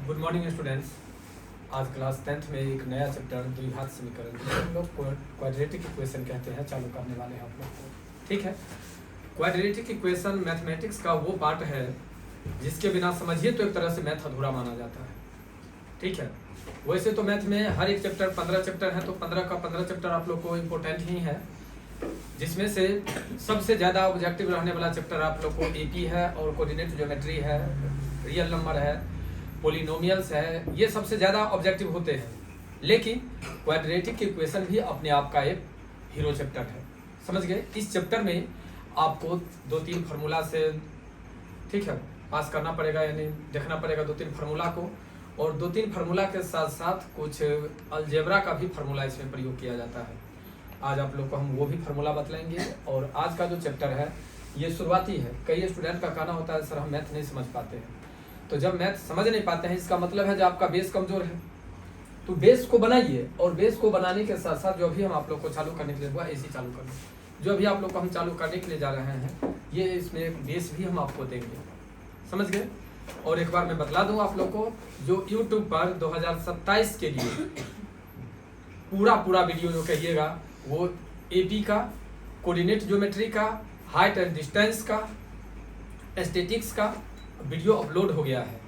Good morning students. आज class 10th में एक नया चैप्टर द्विघात समीकरण जिसे हम लोग क्वाड्रेटिक इक्वेशन कहते हैं चालू करने वाले हैं आप लोग को। ठीक है, क्वाड्रेटिक इक्वेशन मैथमेटिक्स का वो पार्ट है जिसके बिना समझिए तो एक तरह से मैथ अधूरा माना जाता है। ठीक है, वैसे तो मैथ में हर एक चैप्टर 15 चैप्टर है तो 15 का 15 चैप्टर आप लोग को इम्पोर्टेंट ही है, जिसमें से सबसे ज़्यादा ऑब्जेक्टिव रहने वाला चैप्टर आप लोग को एपी है और कोऑर्डिनेट ज्योमेट्री है, रियल नंबर है, पोलिनोमियल्स है, ये सबसे ज़्यादा ऑब्जेक्टिव होते हैं। लेकिन क्वाड्रेटिक इक्वेशन भी अपने आप का एक हीरो चैप्टर है, समझ गए। इस चैप्टर में आपको 2-3 फार्मूला से ठीक है पास करना पड़ेगा, यानी देखना पड़ेगा 2-3 फार्मूला को, और 2-3 फार्मूला के साथ साथ कुछ अलजेब्रा का भी फार्मूला इसमें प्रयोग किया जाता है। आज आप लोग को हम वो भी फार्मूला बतलाएंगे। और आज का जो चैप्टर है ये शुरुआती है। कई स्टूडेंट का कहना होता है सर हम मैथ नहीं समझ पाते हैं, तो जब मैथ समझ नहीं पाते हैं इसका मतलब है जो आपका बेस कमजोर है। तो बेस को बनाइए, और बेस को बनाने के साथ साथ जो भी हम आप लोग को चालू करने के लिए हुआ ऐसे चालू करना, जो अभी आप लोग को हम चालू करने के लिए जा रहे हैं ये इसमें एक बेस भी हम आपको देंगे, समझ गए। और एक बार मैं बतला दूं आप लोग को, जो यूट्यूब पर 2027 के लिए पूरा वीडियो जो कहिएगा वो एपी का, कोऑर्डिनेट ज्योमेट्री का, हाइट एंड डिस्टेंस का, एस्थेटिक्स का वीडियो अपलोड हो गया है।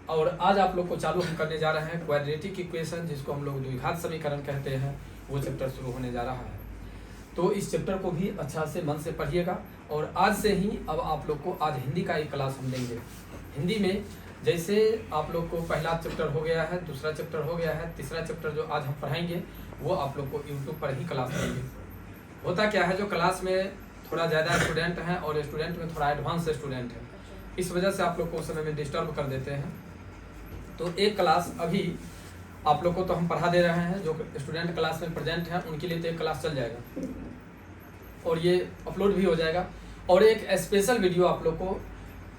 और आज आप लोग को चालू हम करने जा रहे हैं क्वाड्रेटिक इक्वेशन, जिसको हम लोग द्विघात समीकरण कहते हैं, वो चैप्टर शुरू होने जा रहा है। तो इस चैप्टर को भी अच्छा से मन से पढ़िएगा। और आज से ही अब आप लोग को आज हिंदी का एक क्लास हम देंगे। हिंदी में जैसे आप लोग को पहला चैप्टर हो गया है, दूसरा चैप्टर हो गया है, तीसरा चैप्टर जो आज हम पढ़ाएंगे वो आप लोग को यूट्यूब पर ही क्लास देंगे। होता क्या है, जो क्लास में थोड़ा ज़्यादा स्टूडेंट हैं और स्टूडेंट में थोड़ा एडवांस स्टूडेंट है, इस वजह से आप लोग को उस समय में डिस्टर्ब कर देते हैं। तो एक क्लास अभी आप लोग को तो हम पढ़ा दे रहे हैं, जो स्टूडेंट क्लास में प्रेजेंट हैं उनके लिए तो एक क्लास चल जाएगा और ये अपलोड भी हो जाएगा। और एक स्पेशल वीडियो आप लोग को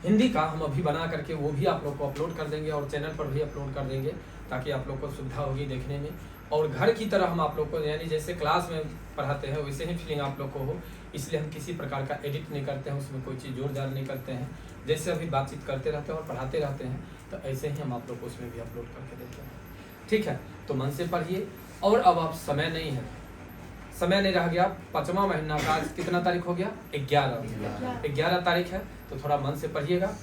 हिंदी का हम अभी बना करके वो भी आप लोग को अपलोड कर देंगे और चैनल पर भी अपलोड कर देंगे, ताकि आप लोग को सुविधा होगी देखने में। और घर की तरह हम आप लोग को, यानी जैसे क्लास में पढ़ाते हैं वैसे ही फीलिंग आप लोग को हो, इसलिए हम किसी प्रकार का एडिट नहीं करते हैं, उसमें कोई चीज़ जोर जार नहीं करते हैं। जैसे अभी बातचीत करते रहते हैं और पढ़ाते रहते हैं तो ऐसे ही हम आप लोग को उसमें भी अपलोड करके देते हैं। ठीक है, तो मन से पढ़िए। और अब आप समय नहीं रह गया, 5वां महीना का आज कितना तारीख हो गया, 11 तारीख है, तो थोड़ा मन से पढ़िएगा।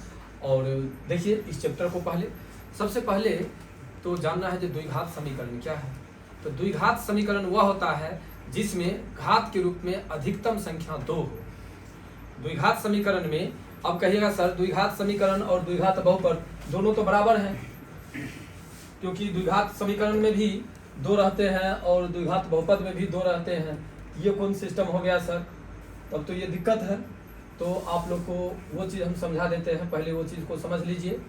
और देखिए इस चैप्टर को सबसे पहले तो जानना है जो द्विघात समीकरण क्या है। तो द्विघात समीकरण वह होता है जिसमें घात के रूप में अधिकतम संख्या 2 हो। द्विघात समीकरण में अब कहिएगा सर द्विघात समीकरण और द्विघात बहुपद दोनों तो बराबर हैं, क्योंकि द्विघात समीकरण में भी 2 रहते हैं और द्विघात बहुपद में भी 2 रहते हैं। ये कौन सिस्टम हो गया सर, तब तो ये दिक्कत है। तो आप लोग को वो चीज़ हम समझा देते हैं, पहले वो चीज़ को समझ लीजिए।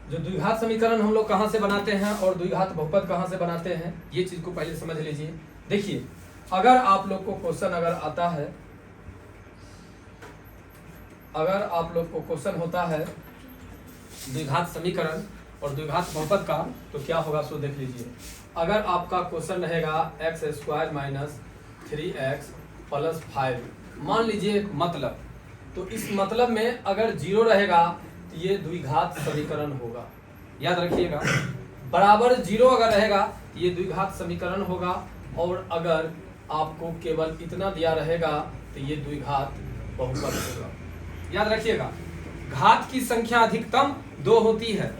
जो द्विघात समीकरण हम लोग कहाँ से बनाते हैं और द्विघात बहुपद कहाँ से बनाते हैं, ये चीज़ को पहले समझ लीजिए। देखिए अगर आप लोग को क्वेश्चन आता है, अगर आप लोग को क्वेश्चन होता है द्विघात समीकरण और द्विघात बहुपद का, तो क्या होगा सो देख लीजिए। अगर आपका क्वेश्चन रहेगा x² - 3x + 5, मान लीजिए एक मतलब, तो इस मतलब में अगर 0 रहेगा तो ये द्विघात समीकरण होगा, याद रखिएगा। बराबर 0 अगर रहेगा तो ये द्विघात समीकरण होगा, और अगर आपको केवल इतना दिया रहेगा तो ये द्विघात बहुपद होगा, याद रखिएगा। घात की संख्या अधिकतम 2 होती है।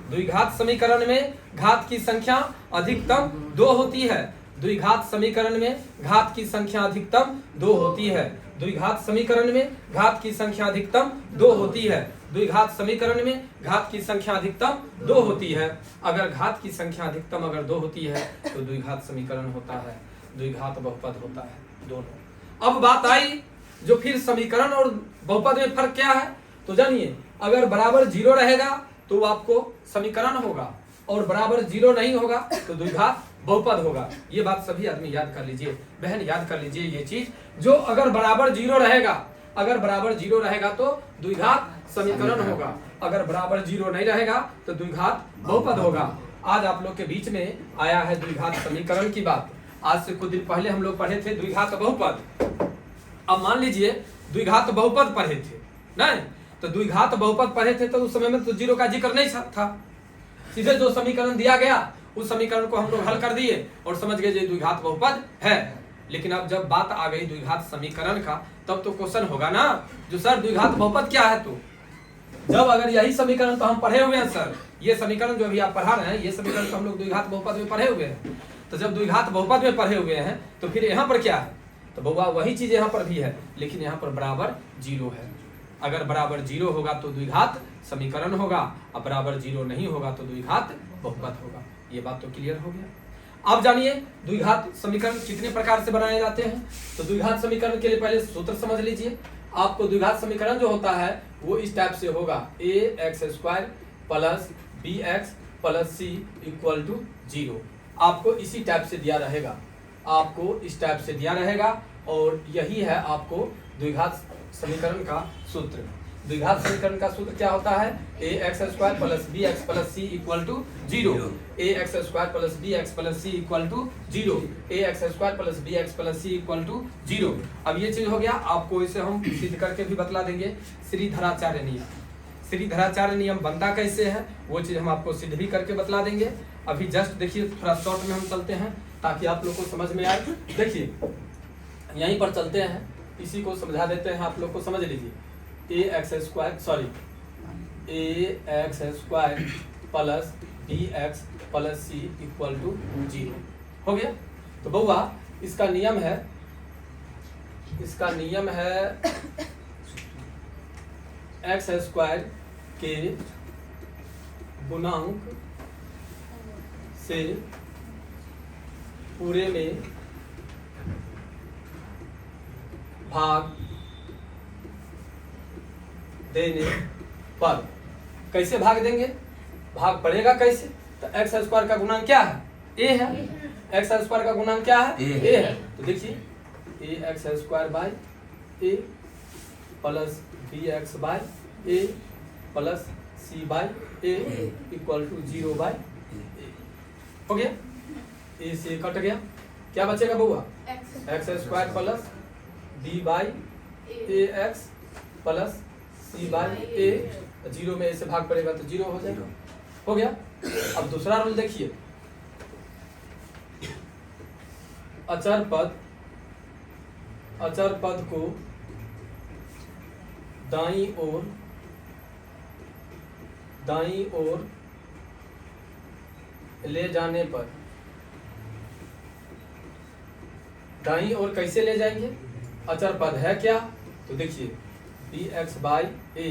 द्विघात समीकरण में घात की संख्या अधिकतम 2 होती है। द्विघात समीकरण में घात की संख्या अधिकतम 2 होती है। द्विघात समीकरण में घात की संख्या अधिकतम 2 होती है। द्विघात समीकरण में घात की संख्या अधिकतम 2 होती है। अगर घात की संख्या अधिकतम अगर 2 होती है तो द्विघात समीकरण होता है, द्विघात बहुपद होता है, दोनों। अब बात आई जो फिर समीकरण और बहुपद में फर्क क्या है, तो जानिए। अगर बराबर 0 रहेगा तो आपको समीकरण होगा, और बराबर 0 नहीं होगा तो द्विघात बहुपद होगा। ये बात सभी आदमी याद कर लीजिए, बहन याद कर लीजिए ये चीज। जो अगर बराबर 0 रहेगा, अगर बराबर 0 रहेगा तो द्विघात समीकरण होगा, अगर बराबर 0 नहीं रहेगा तो द्विघात बहुपद होगा। आज आप लोग के बीच में आया है द्विघात समीकरण की बात। आज से कुछ दिन पहले हम लोग पढ़े थे द्विघात बहुपद। अब मान लीजिए द्विघात बहुपद पढ़े थे, नहीं तो द्विघात बहुपद पढ़े थे तो उस समय में तो जीरो का जिक्र नहीं था, सीधे जो समीकरण दिया गया उस समीकरण को हम लोग हल कर दिए और समझ गए ये द्विघात बहुपद है। लेकिन अब जब बात आ गई द्विघात समीकरण का, तब तो क्वेश्चन होगा ना जो सर द्विघात बहुपद क्या है। तो जब अगर यही समीकरण तो हम पढ़े हुए हैं सर, ये समीकरण जो अभी आप पढ़ा रहे हैं ये समीकरण तो हम लोग द्विघात बहुपद में पढ़े हुए हैं, तो जब द्विघात बहुपद में पढ़े हुए हैं तो फिर यहाँ पर क्या है, तो बउआ वही चीज यहाँ पर भी है, लेकिन यहाँ पर बराबर जीरो है। अगर बराबर जीरो होगा तो द्विघात समीकरण होगा, अब बराबर जीरो नहीं होगा तो द्विघात बहुपद होगा। ये बात तो क्लियर हो गया। अब जानिए द्विघात समीकरण कितने प्रकार से बनाए जाते हैं। तो द्विघात समीकरण के लिए पहले सूत्र समझ लीजिए। आपको द्विघात समीकरण जो होता है वो इस टाइप से होगा, ax² plus bx plus c equal to 0। आपको इसी टाइप से दिया रहेगा, आपको इस टाइप से दिया रहेगा और यही है आपको द्विघात समीकरण का सूत्र। द्विघात समीकरण का सूत्र क्या होता है, ax² plus bx plus c equal to 0, ax² plus bx plus c equal to 0, ax² plus bx plus c equal to 0। अब ये चीज हो गया, आपको इसे हम सिद्ध करके भी बतला देंगे। श्रीधराचार्य नियम, श्रीधराचार्य नियम बनता कैसे है वो चीज हम आपको सिद्ध भी करके बतला देंगे। अभी जस्ट देखिए थोड़ा शॉर्ट में हम चलते हैं ताकि आप लोग को समझ में आए। देखिए यहीं पर चलते हैं, इसी को समझा देते हैं, आप लोग को समझ लीजिए। ax² plus bx plus c equal to 0 हो गया। तो बउआ इसका नियम है, x² के गुणांक से पूरे में भाग देने पर, कैसे भाग देंगे, भाग पड़ेगा कैसे, तो x² का गुणांक क्या है, a है, x² का गुणांक क्या है, a है। तो देखिए ax² by a plus bx by a plus c by a equal to 0 by a हो गया। a से कट गया, क्या बचेगा बउआ, x² plus b by ax plus c by a, 0 में a से भाग पड़ेगा तो 0 हो जाएगा, हो गया। अब दूसरा रूल देखिए, अचर पद को दाईं ओर ले जाने पर, दाईं ओर कैसे ले जाएंगे, अचर पद है क्या, तो देखिए bx by a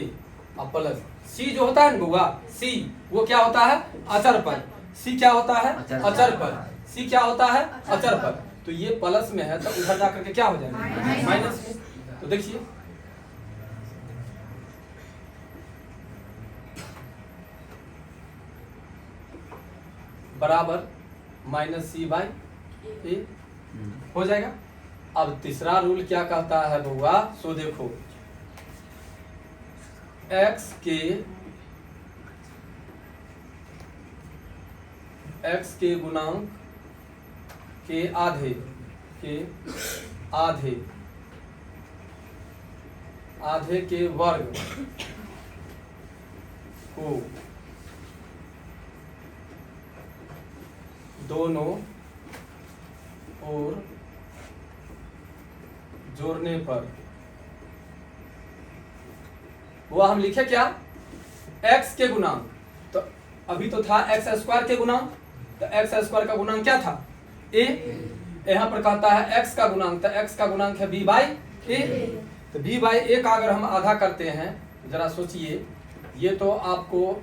plus c जो होता है ना बउआ, c वो क्या होता है, अचर पद। c क्या होता है, अचर पद। c क्या होता है, अचर पद। तो ये प्लस में है तो उधर जाकर के क्या हो जाएगा, माइनस में। तो देखिए बराबर माइनस c बाई a हो जाएगा। अब तीसरा रूल क्या कहता है बउआ, सो देखो x के गुणांक के आधे के वर्ग को दोनों ओर जोड़ने पर, वो हम लिखे क्या, x के गुणांक, तो अभी तो था x² के गुणांक, तो x² का गुणांक क्या था, a। यहाँ पर कहता है x का गुणांक, तो x का गुणांक है b बाई a। तो b बाई a का अगर हम आधा करते हैं, जरा सोचिए, ये तो आपको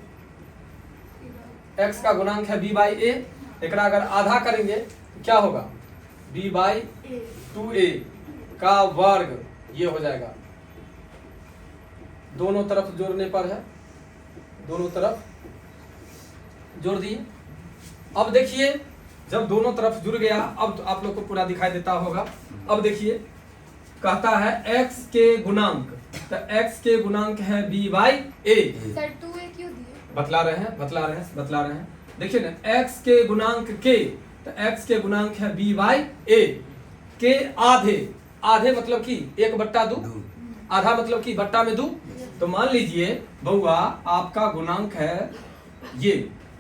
x का गुणांक है b बाई a, एक अगर आधा करेंगे तो क्या होगा, b बाई 2a का वर्ग, ये हो जाएगा। दोनों तरफ जोड़ने पर है, दोनों तरफ जोड़ दिए। अब देखिए जब दोनों तरफ जुड़ गया, अब तो आप लोग को पूरा दिखाई देता होगा। अब देखिए कहता है x के गुणांक, तो x के गुणांक है b by a। Sir 2a क्यों दिए? बतला रहे हैं। देखिए ना, x के गुणांक के, तो x के गुणांक है b बाई a के आधे, आधे मतलब कि 1/2, आधा मतलब कि बट्टा में 2, तो मान लीजिए बउआ आपका गुणांक है ये,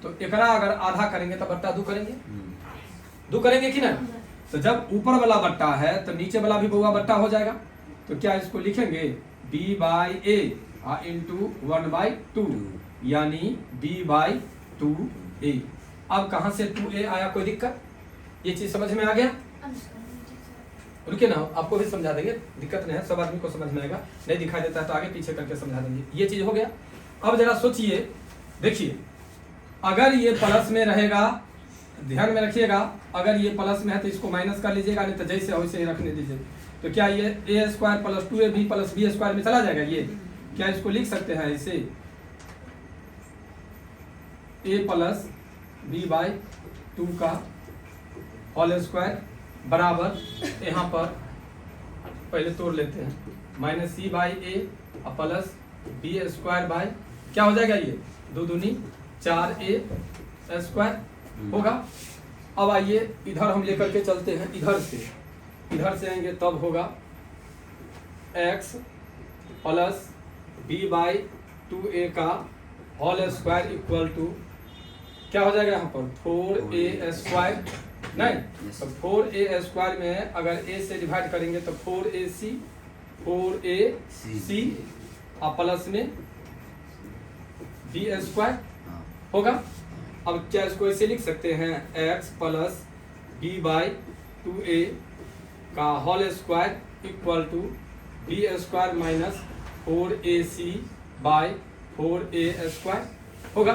तो एकरा अगर आधा करेंगे तो बट्टा 2 करेंगे, 2 करेंगे कि ना। तो जब ऊपर वाला बट्टा है तो नीचे वाला भी बउआ बट्टा हो जाएगा। तो क्या इसको लिखेंगे b/a इंटू 1/2 यानी b/2a। अब कहां से 2a आया, कोई दिक्कत? ये चीज समझ में आ गया? रुकिए ना, आपको भी समझा देंगे, दिक्कत नहीं है, सब आदमी को समझ में आएगा। नहीं दिखाई देता है तो आगे पीछे करके समझा देंगे। ये चीज हो गया। अब जरा सोचिए, देखिए अगर ये प्लस में रहेगा, ध्यान में रखिएगा, अगर ये प्लस में है तो इसको माइनस कर लीजिएगा, नहीं तो जैसे हो वैसे ही रखने दीजिए। तो क्या ये a² + 2ab + b² में चला जाएगा? ये क्या इसको लिख सकते हैं ऐसे, a + b/2 का होल स्क्वायर बराबर, यहाँ पर पहले तोड़ लेते हैं, -c/a प्लस b² क्या हो जाएगा, ये 2 दूनी 4a² होगा। अब आइए इधर हम लेकर के चलते हैं, इधर से आएंगे तब होगा x + b/2a का होल स्क्वायर इक्वल टू क्या हो जाएगा यहाँ पर 4a²। नहीं, तो 4a² में अगर a से डिवाइड करेंगे तो 4ac और प्लस में b² होगा। अब क्या इसको ऐसे लिख सकते हैं, x + b/2a का whole square equal to b² -4ac/4a² होगा।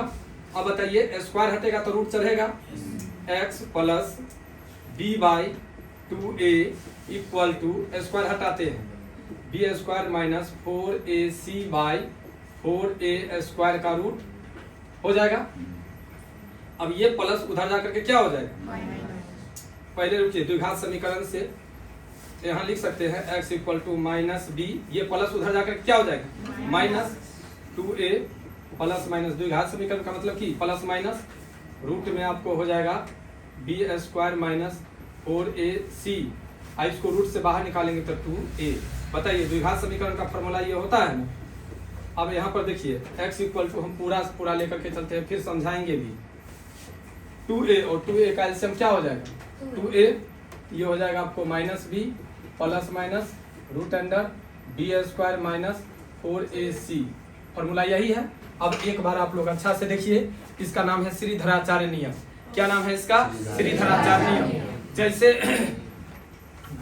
अब बताइए स्क्वायर हटेगा तो रूट चढ़ेगा, x + b/2a equal to square हटाते हैं b² -4ac/4a² का रूट हो जाएगा। अब ये प्लस उधर जाकर के क्या हो जाएगा, पहले रुकिए, द्विघात समीकरण से यहाँ लिख सकते हैं x = -b, ये प्लस उधर जाकर क्या हो जाएगा -2a प्लस माइनस, द्विघात समीकरण का मतलब कि प्लस माइनस रूट में आपको हो जाएगा b² -4ac। इसको रूट से बाहर निकालेंगे तो 2a। बताइए द्विघात समीकरण का फॉर्मूला ये होता है ना। अब यहाँ पर देखिए x = हम पूरा लेकर के चलते हैं, फिर समझाएंगे भी। 2a और 2a का एलसीएम क्या हो जाएगा 2a, ये हो जाएगा आपको -b plus minus √b² -4ac। Formula यही है। अब एक बार आप लोग अच्छा से देखिए, इसका नाम है श्रीधराचार्य नियम। क्या नाम है इसका? श्रीधराचार्य नियम। जैसे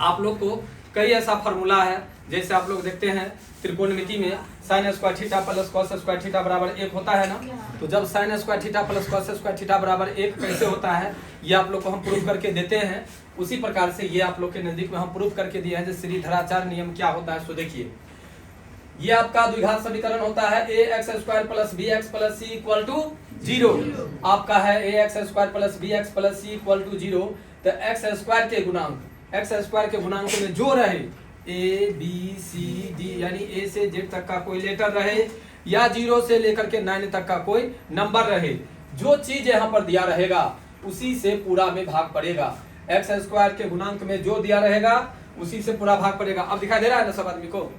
आप लोग को कई ऐसा फॉर्मूला है, जैसे आप लोग देखते हैं त्रिकोणमिति में sin² theta plus cos² theta बराबर 1 होता है ना। तो जब sin² theta plus cos² theta बराबर 1 कैसे होता है, ये आप लोग को हम प्रूव करके देते हैं। उसी प्रकार से ये आप लोग के नजदीक में हम प्रूव करके दिए हैं, जैसे श्रीधराचार्य नियम क्या होता है। सो देखिए, ये आपका द्विघात समीकरण होता है ax² + bx + c = 0। आपका है ax² + bx + c = 0। तो x² के गुणांक में जो रहे a b c d यानी a से z तक का कोई लेटर रहे, या 0 से लेकर के 9 तक का कोई नंबर रहे, जो चीज यहाँ पर दिया रहेगा उसी से पूरा में भाग पड़ेगा। x² के गुणांक में जो दिया रहेगा उसी से पूरा भाग पड़ेगा। अब दिखाई दे रहा है ना सब आदमी को?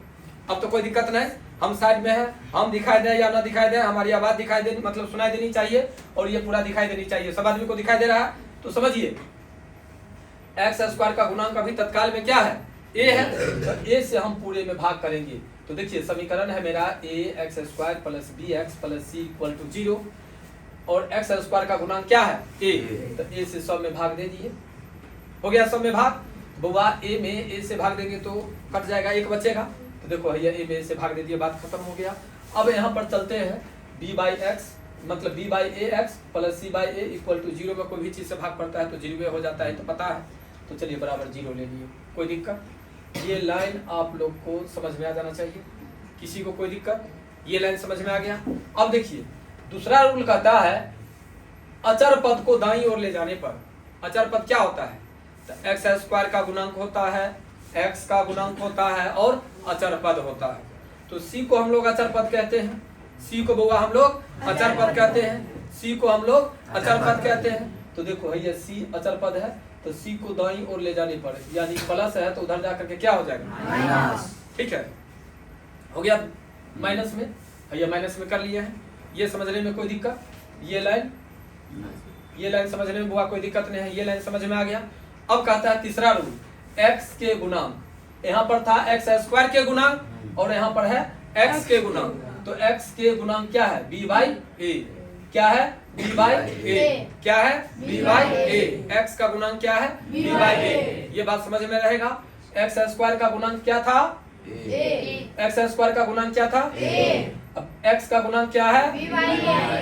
अब तो कोई दिक्कत नहीं, हम साइड में है, हम दिखाई दे या ना दिखाई दे, हमारी आवाज दिखाई देनी मतलब सुनाई देनी चाहिए, और ये पूरा दिखाई देनी चाहिए। सब आदमी को दिखाई दे रहा है तो समझिए x² का गुणांक अभी तत्काल में क्या है, a है। तो a से हम पूरे में भाग करेंगे। तो देखिए समीकरण है मेरा ax² + bx + c = 0, और x² का गुणांक क्या है a। तो a से सब में भाग दे दिए, हो गया सब में भाग। बुआ a में a से भाग देंगे तो कट जाएगा, 1 बचेगा। तो देखो भैया a में a से भाग दे दिए, बात खत्म हो गया। अब यहाँ पर चलते हैं b/x मतलब b/ax + c/a = 0 में कोई भी चीज से भाग पड़ता है तो 0 हो जाता है, तो पता है। तो चलिए बराबर 0 ले लिए, कोई दिक्कत? ये लाइन आप लोग को समझ में आ जाना चाहिए, किसी को कोई दिक्कत? ये लाइन समझ में आ गया। अब देखिए दूसरा रूल कहता है अचर पद को दाईं ओर ले जाने पर, अचर पद क्या होता है, तो x² का गुणांक होता है, x का गुणांक होता है और अचर पद होता है। तो c को हम लोग अचर पद कहते हैं, c को बुआ हम लोग अचर पद कहते हैं, c को हम लोग अचर पद कहते हैं। तो देखो भैया c अचर पद है, तो c को दाईं ओर ले जाने पर यानी प्लस है तो उधर जाकर के क्या हो जाएगा माइनस। ठीक है, हो गया माइनस में, ये माइनस में कर लिया है। ये समझने में कोई दिक्कत? ये लाइन समझने में बुआ कोई दिक्कत नहीं है, ये लाइन समझ में आ गया। अब कहता है तीसरा रूल, x के गुणांक, यहाँ पर था x स्क्वायर के गुणांक और यहाँ पर है x के गुणांक, तो x के गुणांक क्या है? b by a। क्या है? b by a। क्या है? b by a। x का गुणांक क्या है? b by a। ये बात समझ में रहेगा। x स्क्वायर का गुणांक क्या था? x स्क्वायर का गुणांक क्या था? अब x का गुणांक क्या है?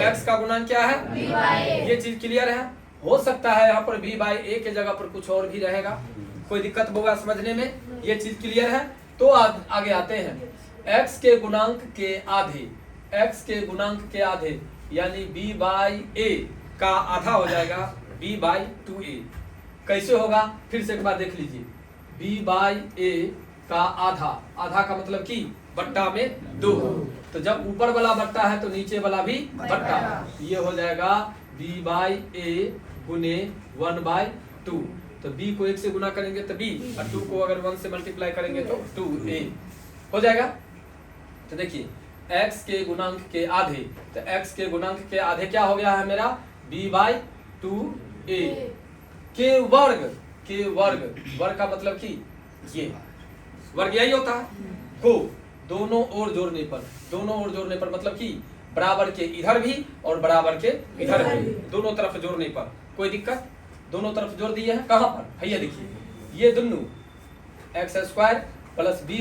x का गुणांक क्या है? ये चीज क्लियर है। हो सकता है यहाँ पर b बाई a के जगह पर कुछ और भी रहेगा, कोई दिक्कत होगा समझने में, ये चीज क्लियर है। तो आगे आते हैं, x के गुणांक के आधे, x के गुणांक के आधे यानी b बाई a का आधा हो जाएगा b बाई 2a। कैसे होगा? फिर से एक बार देख लीजिए, b बाई a का आधा, आधा का मतलब कि बट्टा में 2, तो जब ऊपर वाला बट्टा है तो नीचे वाला भी बट्टा, ये हो जाएगा b बाई a गुने 1 बाई 2। तो b को 1 से गुना करेंगे तो b और 2 को अगर 1 से मल्टीप्लाई करेंगे तो 2a हो जाएगा। तो देखिए x के गुणांक के आधे, तो x के गुणांक के आधे क्या हो गया है मेरा? b बाई 2a के वर्ग, के वर्ग का मतलब कि ये वर्ग यही होता है, को दोनों ओर जोड़ने पर, दोनों ओर जोड़ने पर मतलब कि बराबर के इधर भी और बराबर के इधर भी, दोनों तरफ जोड़ने पर कोई दिक्कत? दोनों तरफ जोड़ दिए हैं, कहां पर? भैया देखिए, ये दोनों X square plus B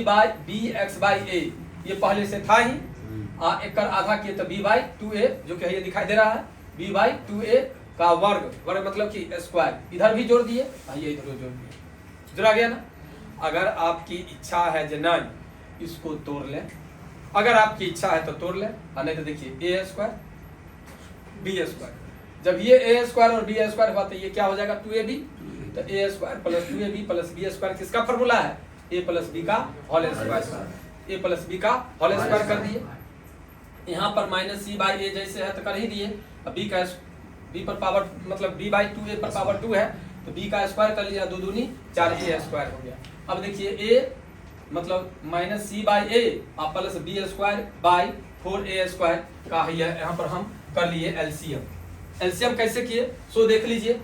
X by A, ये पहले से था ही, एक कर आधा किए तो b बाई 2a, जो कि ये दिखाई दे रहा है b बाई 2a का वर्ग, वर्ग मतलब कि स्क्वायर, इधर भी जोड़ दिए, ये इधर जोड़ दिए, जुड़ा गया ना। अगर आपकी इच्छा है जे नहीं इसको तोड़ लें, अगर आपकी इच्छा है तो तोड़ लें, और नहीं तो देखिए a स्क्वायर बी स्क्वायर, जब ये a स्क्वायर और b स्क्वायर हुआ तो ये क्या हो जाएगा? 2ab, तो a square plus 2ab plus b square किसका फॉर्मूला है? a प्लस b का whole square, a plus b का होल स्क्वायर कर दिए। यहाँ पर माइनस c बाई a जैसे है तो कर ही दिए, अब b पर पावर मतलब b बाई 2a पर पावर 2 है तो b का स्क्वायर कर लिया, 2 दूनी 4a स्क्वायर हो गया। अब देखिए a मतलब माइनस c बाई a और plus b square by 4a square का है, यहाँ पर हम कर लिए एलसीएम। एलसीएम कैसे किए सो देख लीजिए,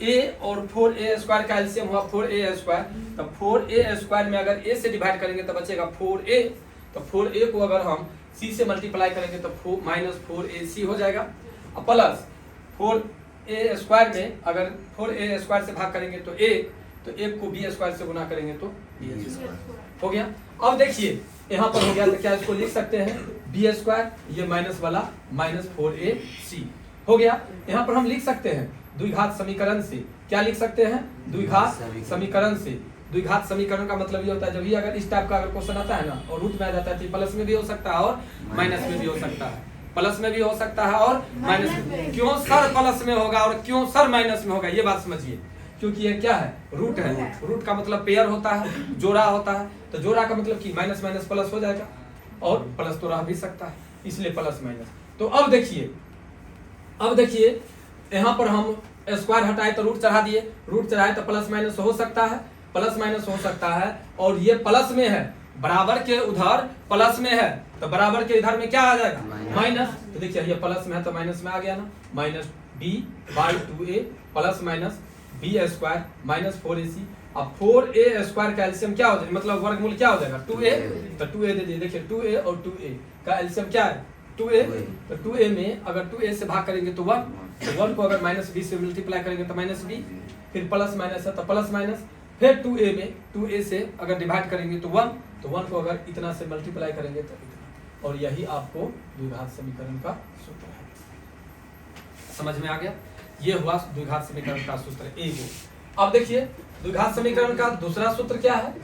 a और 4a स्क्वायर का एलसीएम हुआ 4a स्क्वायर, तो 4a स्क्वायर में अगर a से डिवाइड करेंगे तो बचेगा 4a, तो 4a को अगर हम c से मल्टीप्लाई करेंगे तो माइनस 4ac हो जाएगा, और प्लस 4a स्क्वायर में अगर 4a स्क्वायर से भाग करेंगे तो 1, तो 1 को b स्क्वायर से गुना करेंगे तो b हो गया। अब देखिए यहाँ पर हो गया, तो क्या इसको लिख सकते हैं b स्क्वायर, ये माइनस वाला माइनस 4ac हो गया। यहाँ पर हम लिख सकते हैं द्विघात समीकरण से, क्या लिख सकते हैं? द्विघात समीकरण से। द्विघात समीकरण का मतलब ये होता है जब भी अगर इस टाइप का अगर क्वेश्चन आता है ना और रूट में आ जाता है तो प्लस में भी हो सकता है और माइनस में भी हो सकता है, प्लस में भी हो सकता है और माइनस में। क्यों सर प्लस में होगा और क्यों सर माइनस में होगा, ये बात समझिए, क्योंकि ये क्या है? रूट है। रूट का मतलब पेयर होता है, जोड़ा होता है, तो जोड़ा का मतलब कि माइनस माइनस प्लस हो जाएगा, और प्लस तो रह भी सकता है, इसलिए प्लस माइनस। तो अब देखिए यहाँ पर हम स्क्वायर हटाए तो रूट चढ़ा दिए, रूट चढ़ाए तो प्लस माइनस हो सकता है, प्लस माइनस हो सकता है, और ये प्लस में है, बराबर के उधर प्लस में है, तो बराबर के इधर में क्या आ जाएगा? माइनस। तो देखिए ये प्लस में है तो माइनस में आ गया ना, minus b by 2a plus minus b square minus 4ac। अब 4a स्क्वायर का एलसीएम क्या हो जाएगा, मतलब वर्गमूल क्या हो जाएगा? 2a, तो 2a दे दिए, देखिए 2a और 2a का एलसीएम क्या है? 2a, तो 2a में अगर 2a से भाग करेंगे तो 1, तो 1 को अगर माइनस b से मल्टीप्लाई करेंगे तो माइनस b, फिर प्लस माइनस है तो प्लस माइनस, फिर 2a में 2a से अगर डिवाइड करेंगे तो 1, तो 1 को अगर इतना से मल्टीप्लाई करेंगे तो इतना, और यही आपको द्विघात समीकरण का सूत्र है। समझ में आ गया? ये हुआ द्विघात समीकरण का सूत्र एक। अब देखिए द्विघात समीकरण का दूसरा सूत्र क्या है?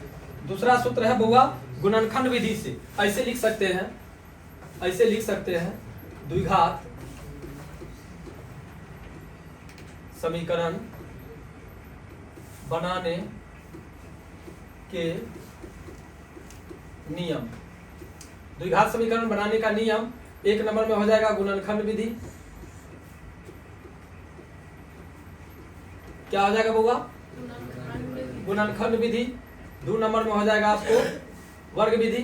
दूसरा सूत्र है बुआ गुणनखंड विधि से। ऐसे लिख सकते हैं, ऐसे लिख सकते हैं, द्विघात समीकरण बनाने के नियम। द्विघात समीकरण बनाने का नियम 1 नंबर में हो जाएगा गुणनखंड विधि। क्या हो जाएगा बुआ? गुणनखंड विधि। 2 नंबर में हो जाएगा आपको वर्ग विधि।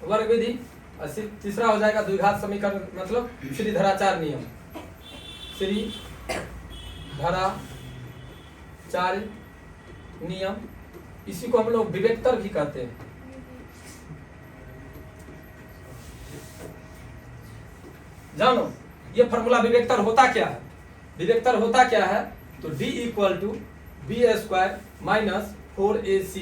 वर्ग विधि, और तीसरा हो जाएगा द्विघात समीकरण मतलब श्रीधराचार्य नियम। श्रीधराचार्य नियम, इसी को हम लोग विवेक्तर भी कहते हैं। जानो ये फॉर्मूला विवेक्तर होता क्या है? विवेक्तर होता क्या है? तो d equal to B square minus 4ac।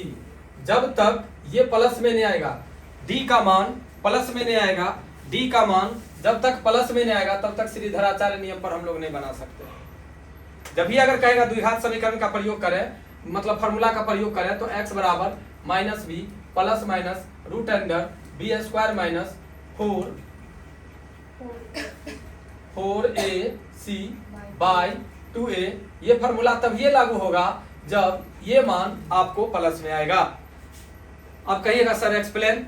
जब तक ये प्लस में नहीं आएगा, d का मान प्लस में नहीं आएगा, d का मान जब तक प्लस में नहीं आएगा तब तक श्रीधराचार्य नियम पर हम लोग नहीं बना सकते। जब भी अगर कहेगा द्विघात समीकरण का प्रयोग करें, मतलब फॉर्मूला का प्रयोग करें, तो x बराबर minus B plus minus root under B square minus 4ac by 2a। ये फॉर्मूला तब ये लागू होगा जब ये मान आपको प्लस में आएगा। अब कहिएगा सर एक्सप्लेन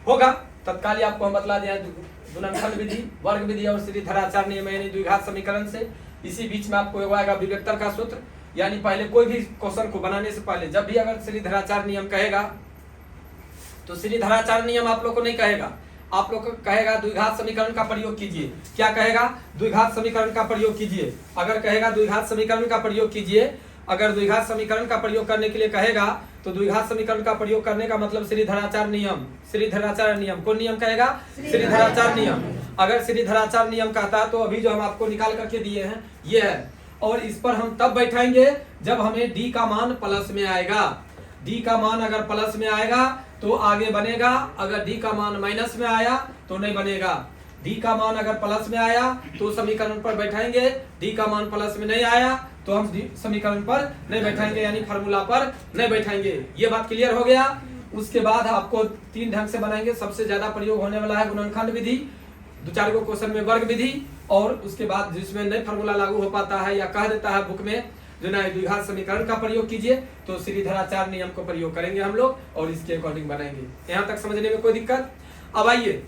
होगा, तत्काल ही आपको हम बतला दिया गुणनखंड विधि, वर्ग विधि और श्रीधराचार्य नियम यानी द्विघात समीकरण से। इसी बीच में आपको आएगा विवेक्तर का सूत्र, यानी पहले कोई भी क्वेश्चन को बनाने से पहले जब भी अगर श्रीधराचार्य नियम कहेगा तो श्रीधराचार्य नियम आप लोग को नहीं कहेगा, आप लोग को कहेगा द्विघात समीकरण का प्रयोग कीजिए। क्या कहेगा? द्विघात समीकरण का प्रयोग कीजिए। अगर कहेगा द्विघात समीकरण का प्रयोग कीजिए, अगर द्विघात समीकरण का प्रयोग करने के लिए कहेगा तो द्विघात समीकरण का प्रयोग करने का मतलब श्रीधराचार्य नियम। श्रीधराचार्य नियम कौन नियम कहेगा? श्रीधराचार्य नियम। अगर श्रीधराचार्य नियम कहता तो अभी जो हम आपको निकाल करके दिए हैं ये है, और इस पर हम तब बैठाएंगे जब हमें डी का मान प्लस में आएगा। डी का मान अगर प्लस में आएगा तो आगे बनेगा, अगर डी का मान माइनस में आया तो नहीं बनेगा। डी का मान अगर प्लस में आया तो समीकरण पर बैठाएंगे, डी का मान प्लस में नहीं आया तो हम समीकरण पर नहीं बैठाएंगे, यानी फार्मूला पर नहीं बैठाएंगे। ये बात क्लियर हो गया। उसके बाद आपको तीन ढंग से बनाएंगे। सबसे ज्यादा प्रयोग होने वाला है गुणनखंड विधि, दो चार को क्वेश्चन में वर्ग विधि, और उसके बाद जिसमें नहीं फार्मूला लागू हो पाता है या कह देता है बुक में जो ना द्विघात समीकरण का प्रयोग कीजिए, तो श्रीधराचार्य नियम को प्रयोग करेंगे हम लोग और इसके अकॉर्डिंग बनाएंगे। यहाँ तक समझने में कोई दिक्कत? अब आइए,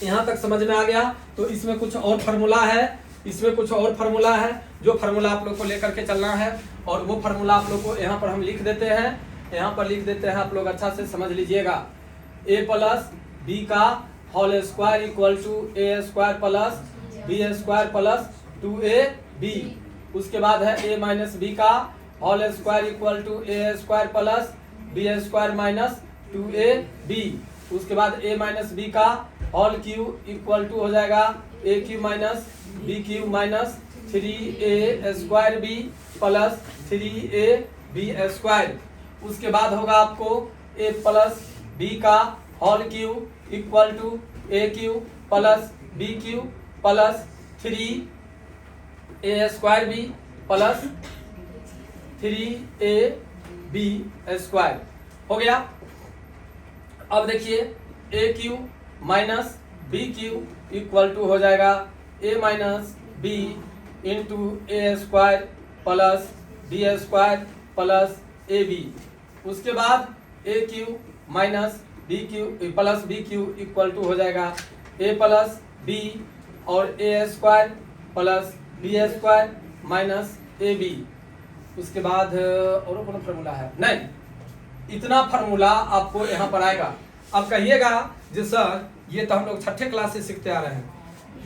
यहाँ तक समझ में आ गया तो इसमें कुछ और फार्मूला है, इसमें कुछ और फार्मूला है जो फार्मूला आप लोग को लेकर के चलना है, और वो फार्मूला आप लोग को यहाँ पर हम लिख देते हैं, यहाँ पर लिख देते हैं, आप लोग अच्छा से समझ लीजिएगा। a प्लस बी का whole square equal to A square plus B square plus 2ab। उसके बाद है a माइनस बी का whole square equal to A square plus B square minus 2ab। उसके बाद a माइनस बी का whole cube equal to हो जाएगा a cube minus B cube minus 3a square B plus 3ab square. उसके बाद होगा आपको a प्लस बी का whole cube equal to a cube plus B cube plus 3a square B plus 3ab square हो गया। अब देखिए a cube minus B cube equal to हो जाएगा a minus B into A square plus B square plus A B. उसके बाद A cube minus B cube plus B cube equal to हो जाएगा ए प्लस बी और A square plus B square minus A B. उसके बाद और कौन formula है? नहीं, इतना फार्मूला आपको यहाँ पर आएगा। अब कहिएगा जी सर ये तो हम लोग छठे क्लास से सीखते आ रहे हैं,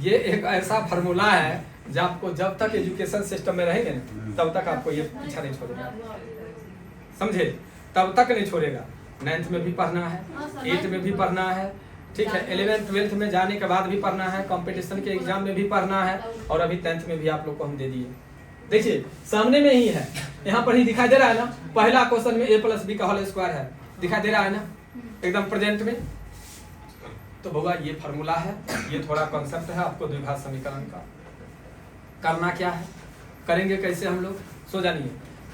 ये एक ऐसा फार्मूला है जो आपको जब तक एजुकेशन सिस्टम में रहेंगे तब तक आपको ये पीछा नहीं छोड़ेगा, समझे? तब तक नहीं छोड़ेगा। 9th में भी पढ़ना है, 8th में भी पढ़ना है, ठीक है, 11th 12th में जाने के बाद भी पढ़ना है, कंपटीशन के एग्जाम में भी पढ़ना है, और अभी 10th में भी आप लोग को हम दे दिए। देखिए सामने में ही है, यहाँ पर ही दिखाई दे रहा है ना, पहला क्वेश्चन में a प्लस बी का होल स्क्वायर है, दिखाई दे रहा है ना एकदम प्रेजेंट में। तो भैया ये फार्मूला है, ये थोड़ा कॉन्सेप्ट है आपको द्विघात समीकरण का। करना क्या है, करेंगे कैसे हम लोग, सो जानिए।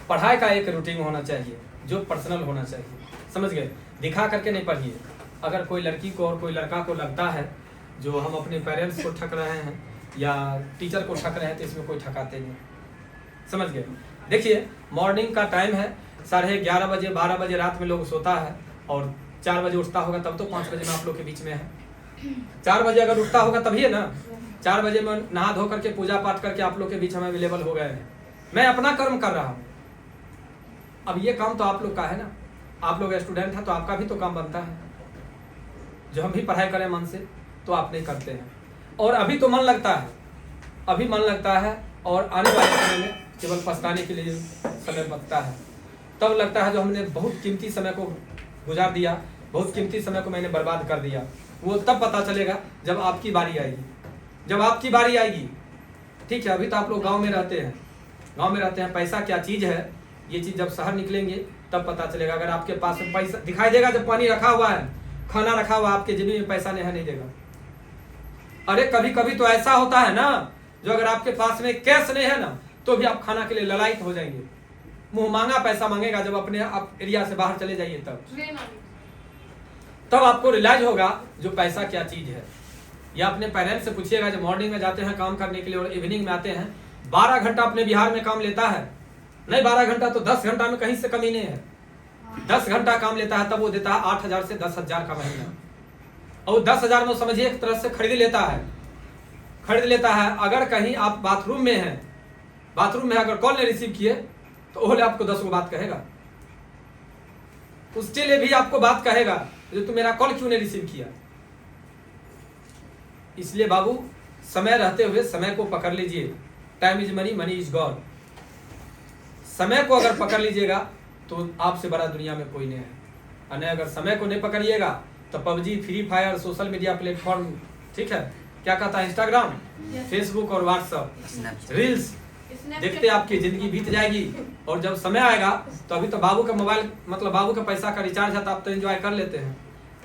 पढ़ाई का एक रूटीन होना चाहिए जो पर्सनल होना चाहिए, समझ गए? दिखा करके नहीं पढ़िए। अगर कोई लड़की को और कोई लड़का को लगता है जो हम अपने पेरेंट्स को ठग रहे हैं या टीचर को ठग रहे हैं तो इसमें कोई ठकाते नहीं, समझ गए? देखिए मॉर्निंग का टाइम है, 11:30 बजे 12 बजे रात में लोग सोता है और 4 बजे उठता होगा, तब तो 5 बजे में आप लोग के बीच में है। 4 बजे अगर उठता होगा तभी है ना, 4 बजे में नहा धो करके पूजा पाठ करके आप लोग के बीच में अवेलेबल हो गए हैं। मैं अपना कर्म कर रहा हूँ, अब ये काम तो आप लोग का है ना, आप लोग स्टूडेंट हैं तो आपका भी तो काम बनता है। जो हम भी पढ़ाई करें मन से तो आप नहीं करते हैं। और अभी तो मन लगता है, अभी मन लगता है, और आने वाले समय में केवल पछताने के लिए समय बचता है। तब लगता है जो हमने बहुत कीमती समय को गुजार दिया, बहुत कीमती समय को मैंने बर्बाद कर दिया। वो तब पता चलेगा जब आपकी बारी आएगी, जब आपकी बारी आएगी। ठीक है, अभी तो आप लोग गांव में रहते हैं, पैसा क्या चीज़ है, ये चीज़ जब शहर निकलेंगे तब पता चलेगा। अगर आपके पास पैसा दिखाई देगा जब पानी रखा हुआ है, खाना रखा हुआ, आपके जेबी में पैसा नहीं देगा। अरे कभी कभी तो ऐसा होता है ना, जो अगर आपके पास में कैश नहीं है ना, तो भी आप खाना के लिए ललायत हो जाएंगे। मुंह मांगा पैसा मांगेगा, जब अपने आप एरिया से बाहर चले जाइए तब आपको रियलाइज होगा जो पैसा क्या चीज है। या अपने पेरेंट्स से पूछिएगा, जब मॉर्निंग में जाते हैं काम करने के लिए और इवनिंग में आते हैं, 12 घंटा अपने बिहार में काम लेता है, नहीं 12 घंटा तो 10 घंटा में कहीं से कमी नहीं है। 10 घंटा काम लेता है, तब वो देता है 8,000 से 10,000 का महीना। और 10,000 में समझिए एक तरह से खरीद लेता है। अगर कहीं आप बाथरूम में हैं, बाथरूम में अगर कॉल नहीं रिसीव किए तो ओले आपको 10 गो बात कहेगा, उसके लिए भी आपको बात कहेगा जो तुम मेरा कॉल क्यों नहीं रिसीव किया। इसलिए बाबू, समय रहते हुए समय को पकड़ लीजिए। Time is money, money is God. समय को अगर पकड़ लीजिएगा तो आपसे बड़ा दुनिया में कोई नहीं है। और अगर समय को नहीं पकड़िएगा तो PUBG, free fire, social media platform, ठीक है, क्या कहता है, इंस्टाग्राम, फेसबुक और व्हाट्सएप, रील्स देखते आपकी जिंदगी बीत जाएगी। और जब समय आएगा तो अभी तो बाबू का मोबाइल, मतलब बाबू का पैसा का रिचार्ज है तो आप तो एंजॉय कर लेते हैं।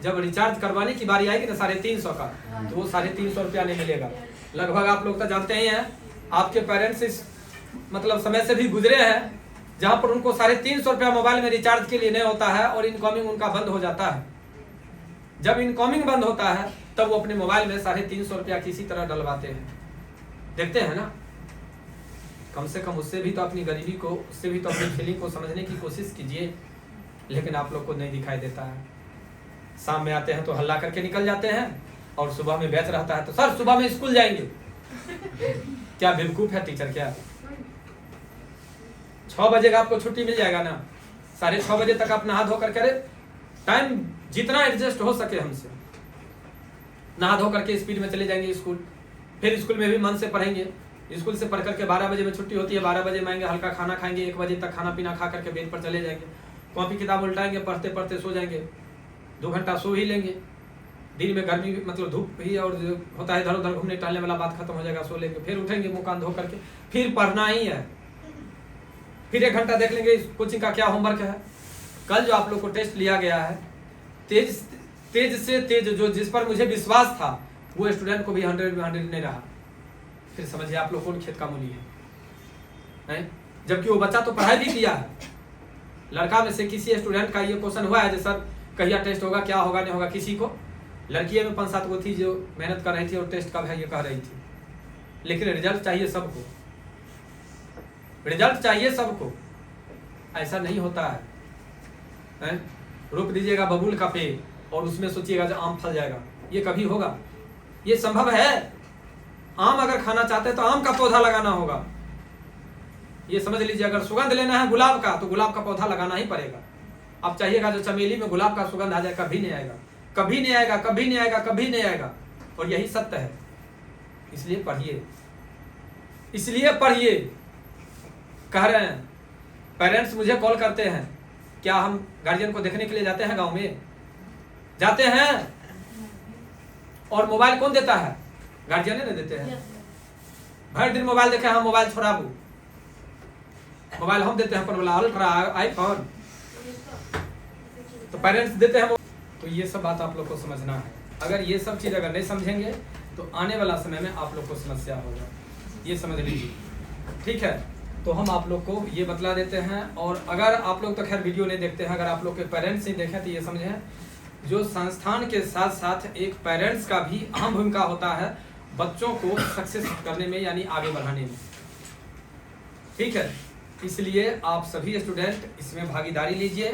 जब रिचार्ज करवाने की बारी आएगी ना 350 का, तो वो 350 रुपया नहीं मिलेगा। लगभग आप लोग तो जानते ही हैं, आपके पेरेंट्स इस मतलब समय से भी गुजरे हैं जहां पर उनको 350 रुपया मोबाइल में रिचार्ज के लिए नहीं होता है और इनकमिंग उनका बंद हो जाता है। जब इनकमिंग बंद होता है तब वो अपने मोबाइल में 350 रुपया किसी तरह डलवाते हैं। देखते हैं ना, कम से कम उससे भी तो अपनी गरीबी को, उससे भी तो अपनी फीलिंग को समझने की कोशिश कीजिए। लेकिन आप लोग को नहीं दिखाई देता है। शाम में आते हैं तो हल्ला करके निकल जाते हैं, और सुबह में बैच रहता है तो सर सुबह में स्कूल जाएंगे। क्या बेवकूफ है टीचर क्या? 6 बजे का आपको छुट्टी मिल जाएगा ना, 6:30 बजे तक आप नहा धो करके, टाइम जितना एडजस्ट हो सके हमसे, नहा धो करके स्पीड में चले जाएंगे स्कूल। फिर स्कूल में भी मन से पढ़ेंगे। स्कूल से पढ़ करके 12 बजे में छुट्टी होती है, 12 बजे में आएंगे, हल्का खाना खाएंगे, 1 बजे तक खाना पीना खा करके बेड पर चले जाएंगे, कॉपी किताब उल्टाएंगे, पढ़ते पढ़ते सो जाएंगे, 2 घंटा सो ही लेंगे। दिन में गर्मी मतलब धूप ही और होता है, इधर उधर घूमने टहलने वाला बात खत्म हो जाएगा, सो लेंगे, फिर उठेंगे मुँह कान धो करके, फिर पढ़ना ही है। फिर 1 घंटा देख लेंगे कोचिंग का क्या होमवर्क है। कल जो आप लोग को टेस्ट लिया गया है, तेज से तेज, जो जिस पर मुझे विश्वास था वो स्टूडेंट को भी 100 में 100 नहीं रहा। फिर समझिए आप लोग कौन खेत का मूली है? जबकि वो बच्चा तो पढ़ाई भी किया है। लड़का में से किसी स्टूडेंट का ये क्वेश्चन हुआ है जो सर कहिया टेस्ट होगा, क्या होगा नहीं होगा? किसी को? लड़कियों में 5-7 गो थी जो मेहनत कर रही थी और टेस्ट कब है ये कह रही थी। लेकिन रिजल्ट चाहिए सबको, रिजल्ट चाहिए सबको। ऐसा नहीं होता है। रोप दीजिएगा बबूल का पेड़ और उसमें सोचिएगा जो आम फल जाएगा, ये कभी होगा? ये संभव है? आम अगर खाना चाहते हैं तो आम का पौधा लगाना होगा। ये समझ लीजिए, अगर सुगंध लेना है गुलाब का तो गुलाब का पौधा लगाना ही पड़ेगा। आप चाहिएगा जो चमेली में गुलाब का सुगंध आ जाए, कभी नहीं आएगा, कभी नहीं आएगा, कभी नहीं आएगा, कभी नहीं आएगा। और यही सत्य है। इसलिए पढ़िए, इसलिए पढ़िए। कह रहे हैं पेरेंट्स मुझे कॉल करते हैं, क्या हम गार्जियन को देखने के लिए जाते हैं? गांव में जाते हैं। और मोबाइल कौन देता है? गार्जियन ने देते हैं। भर दिन मोबाइल देखे, हम मोबाइल छोड़ाबू, मोबाइल हम देते हैं पर बोला अल्ट्रा आईफोन, तो पेरेंट्स देते हैं। तो ये सब बात आप लोग को समझना है। अगर ये सब चीज अगर नहीं समझेंगे तो आने वाला समय में आप लोग को समस्या होगा, ये समझ लीजिए। ठीक है, तो हम आप लोग को ये बतला देते हैं। और अगर आप लोग तो खैर वीडियो नहीं देखते हैं, अगर आप लोग के पेरेंट्स ही देखें तो ये समझें, जो संस्थान के साथ साथ एक पेरेंट्स का भी अहम भूमिका होता है बच्चों को सक्सेस करने में, यानी आगे बढ़ाने में। ठीक है, इसलिए आप सभी स्टूडेंट इसमें भागीदारी लीजिए,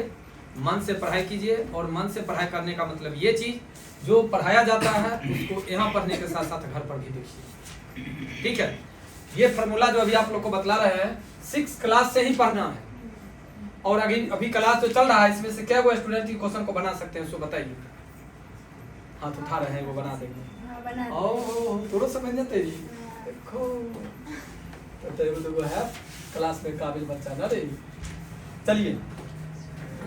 मन से पढ़ाई कीजिए। और मन से पढ़ाई करने का मतलब ये चीज जो पढ़ाया जाता है उसको यहाँ पढ़ने के साथ साथ घर पर भी देखिए। ठीक है, ये फार्मूला जो अभी आप लोग को बतला रहे हैं 6 क्लास से ही पढ़ना है। और अभी क्लास जो चल रहा है इसमें से क्या वो स्टूडेंट की क्वेश्चन को बना सकते हैं, उसको बताइए। हाथ उठा रहे हैं वो बना देंगे। हाँ, बना दे। ओ थोड़ा समझ ना तेरी देखो तो तेरे को है क्लास में काबिल बच्चा ना रे। चलिए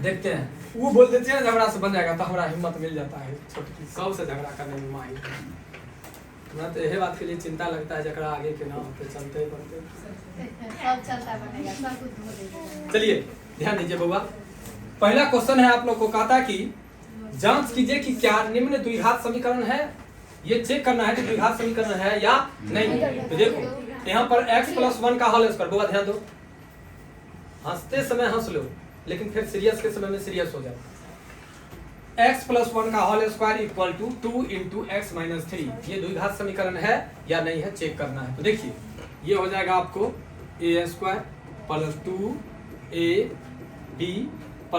देखते हैं, वो बोल देते हैं झगड़ा से बन जाएगा तो हमारा हिम्मत मिल जाता है छोटी सब से झगड़ा करने में माहिर। ना तो यही बात के लिए चिंता लगता है जकड़ा आगे के ना होते चलते बढ़ते सब चलता बनेगा, सब कुछ धो देगा। चलिए ध्यान दीजिए बउआ, पहला क्वेश्चन है आप लोग को कहता कि जांच कीजिए कि क्या निम्न द्विघात समीकरण है। ये चेक करना है कि द्विघात समीकरण है या नहीं। तो देखो यहाँ पर x+1 का होल स्क्वायर, बउआ ध्यान दो, हंसते समय हंस लो लेकिन फिर सीरियस के समय में सीरियस हो जाओ। x+1 का whole square equal to 2 × x - 3, ये द्विघात समीकरण है या नहीं है चेक करना है। तो देखिए ये हो जाएगा आपको a² + 2ab +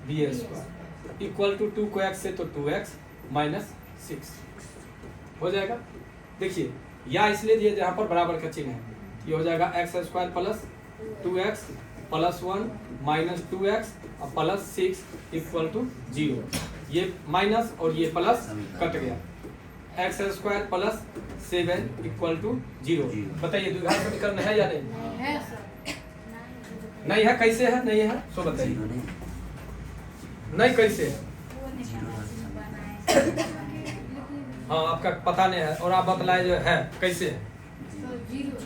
b² equal to 2 को x से तो 2x - 6 हो जाएगा। देखिए या इसलिए दिए जहाँ पर बराबर का चिन्ह है, ये हो जाएगा x² + 2x + 1 - 2x + 6 equal to 0। ये माइनस और ये प्लस कट गया, x² + 7 इक्वल टू 0। बताइए द्विघात समीकरण है या नहीं? नहीं है सर। नहीं है, कैसे है नहीं है सो बताइए, नहीं कैसे है? हाँ आपका पता नहीं है और आप बतलाए जो है कैसे है? तो जीरो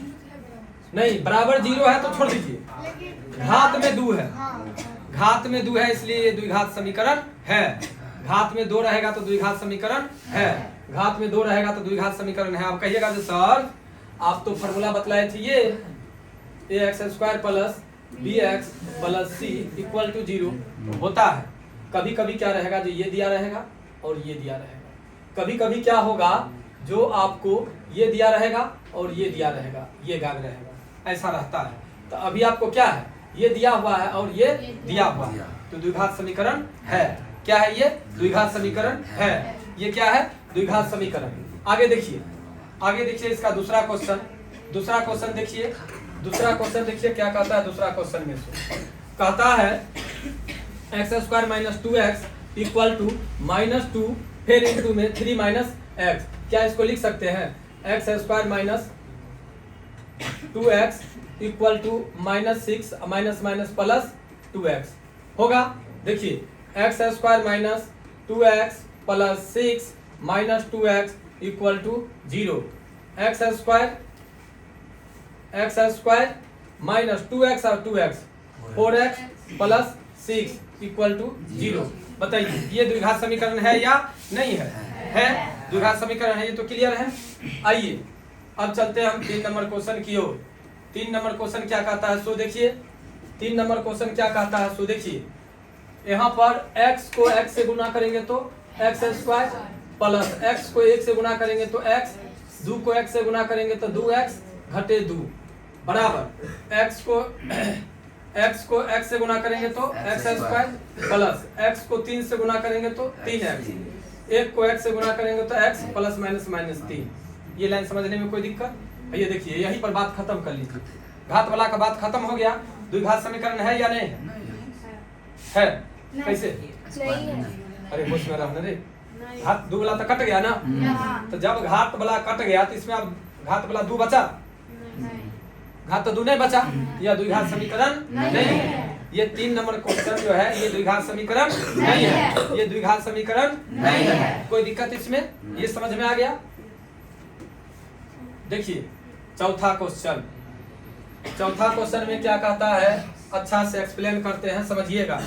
नहीं बराबर 0 है तो छोड़ दीजिए, लेकिन घात में 2 है, हाँ, घात में 2 है इसलिए ये द्विघात समीकरण है। घात में 2 रहेगा तो द्विघात समीकरण है, घात में 2 रहेगा तो द्विघात समीकरण है। आप कहिएगा जो सर आप तो फॉर्मूला बतलाए थे ये ax² + bx + c equal to 0 होता है। कभी कभी क्या रहेगा जो ये दिया रहेगा और ये दिया रहेगा, कभी कभी क्या होगा जो आपको ये दिया रहेगा और ये दिया रहेगा, ये गाग रहेगा, ऐसा रहता है। तो अभी आपको क्या है, ये दिया हुआ है और ये दिया हुआ है, तो द्विघात समीकरण है। क्या है ये? द्विघात समीकरण है। ये क्या है? द्विघात समीकरण। आगे देखिए, आगे देखिए इसका दूसरा क्वेश्चन, दूसरा क्वेश्चन देखिए, दूसरा क्वेश्चन देखिए क्या कहता है। दूसरा क्वेश्चन में से कहता है x² - 2x इक्वल टू -2 फिर इंटू में 3 - x। क्या इसको लिख सकते हैं? x² - 2x equal to -6 minus plus 2x होगा। देखिए x² - 2x + 6 - 2x equal to 0। x² - 2x और 2x 4x + 6 इक्वल टू 0। बताइए ये द्विघात समीकरण है या नहीं है? है, द्विघात समीकरण है, ये तो क्लियर है। आइए अब चलते हैं हम 3 नंबर क्वेश्चन की ओर। 3 नंबर क्वेश्चन क्या कहता है सो देखिए, 3 नंबर क्वेश्चन क्या कहता है सो देखिए। यहाँ पर x को x से गुना करेंगे तो x² प्लस x को 1 से गुना करेंगे तो x, 2 को x से गुना करेंगे तो 2x घटे 2 बराबर x को x से गुना करेंगे तो x² प्लस x को 3 से गुना करेंगे तो 3x, 1 को x से गुना करेंगे तो x +- 3। ये लाइन समझने में कोई दिक्कत? ये देखिए यहीं पर बात खत्म कर लीजिए, घात वाला का बात खत्म हो गया। द्विघात समीकरण है या नहीं है? कैसे? नहीं है। अरे होश में रहने रे, घात 2 वाला तो कट गया ना, तो जब घात वाला कट गया तो इसमें अब घात वाला 2 बचा, घात तो 2 नहीं बचा, यह द्विघात समीकरण नहीं है। ये 3 नंबर क्वेश्चन जो है ये द्विघात समीकरण नहीं है, ये द्विघात समीकरण नहीं है। कोई दिक्कत इसमें? ये समझ में आ गया? देखिए चौथा क्वेश्चन, चौथा क्वेश्चन में क्या कहता है अच्छा से एक्सप्लेन करते हैं, समझिएगा।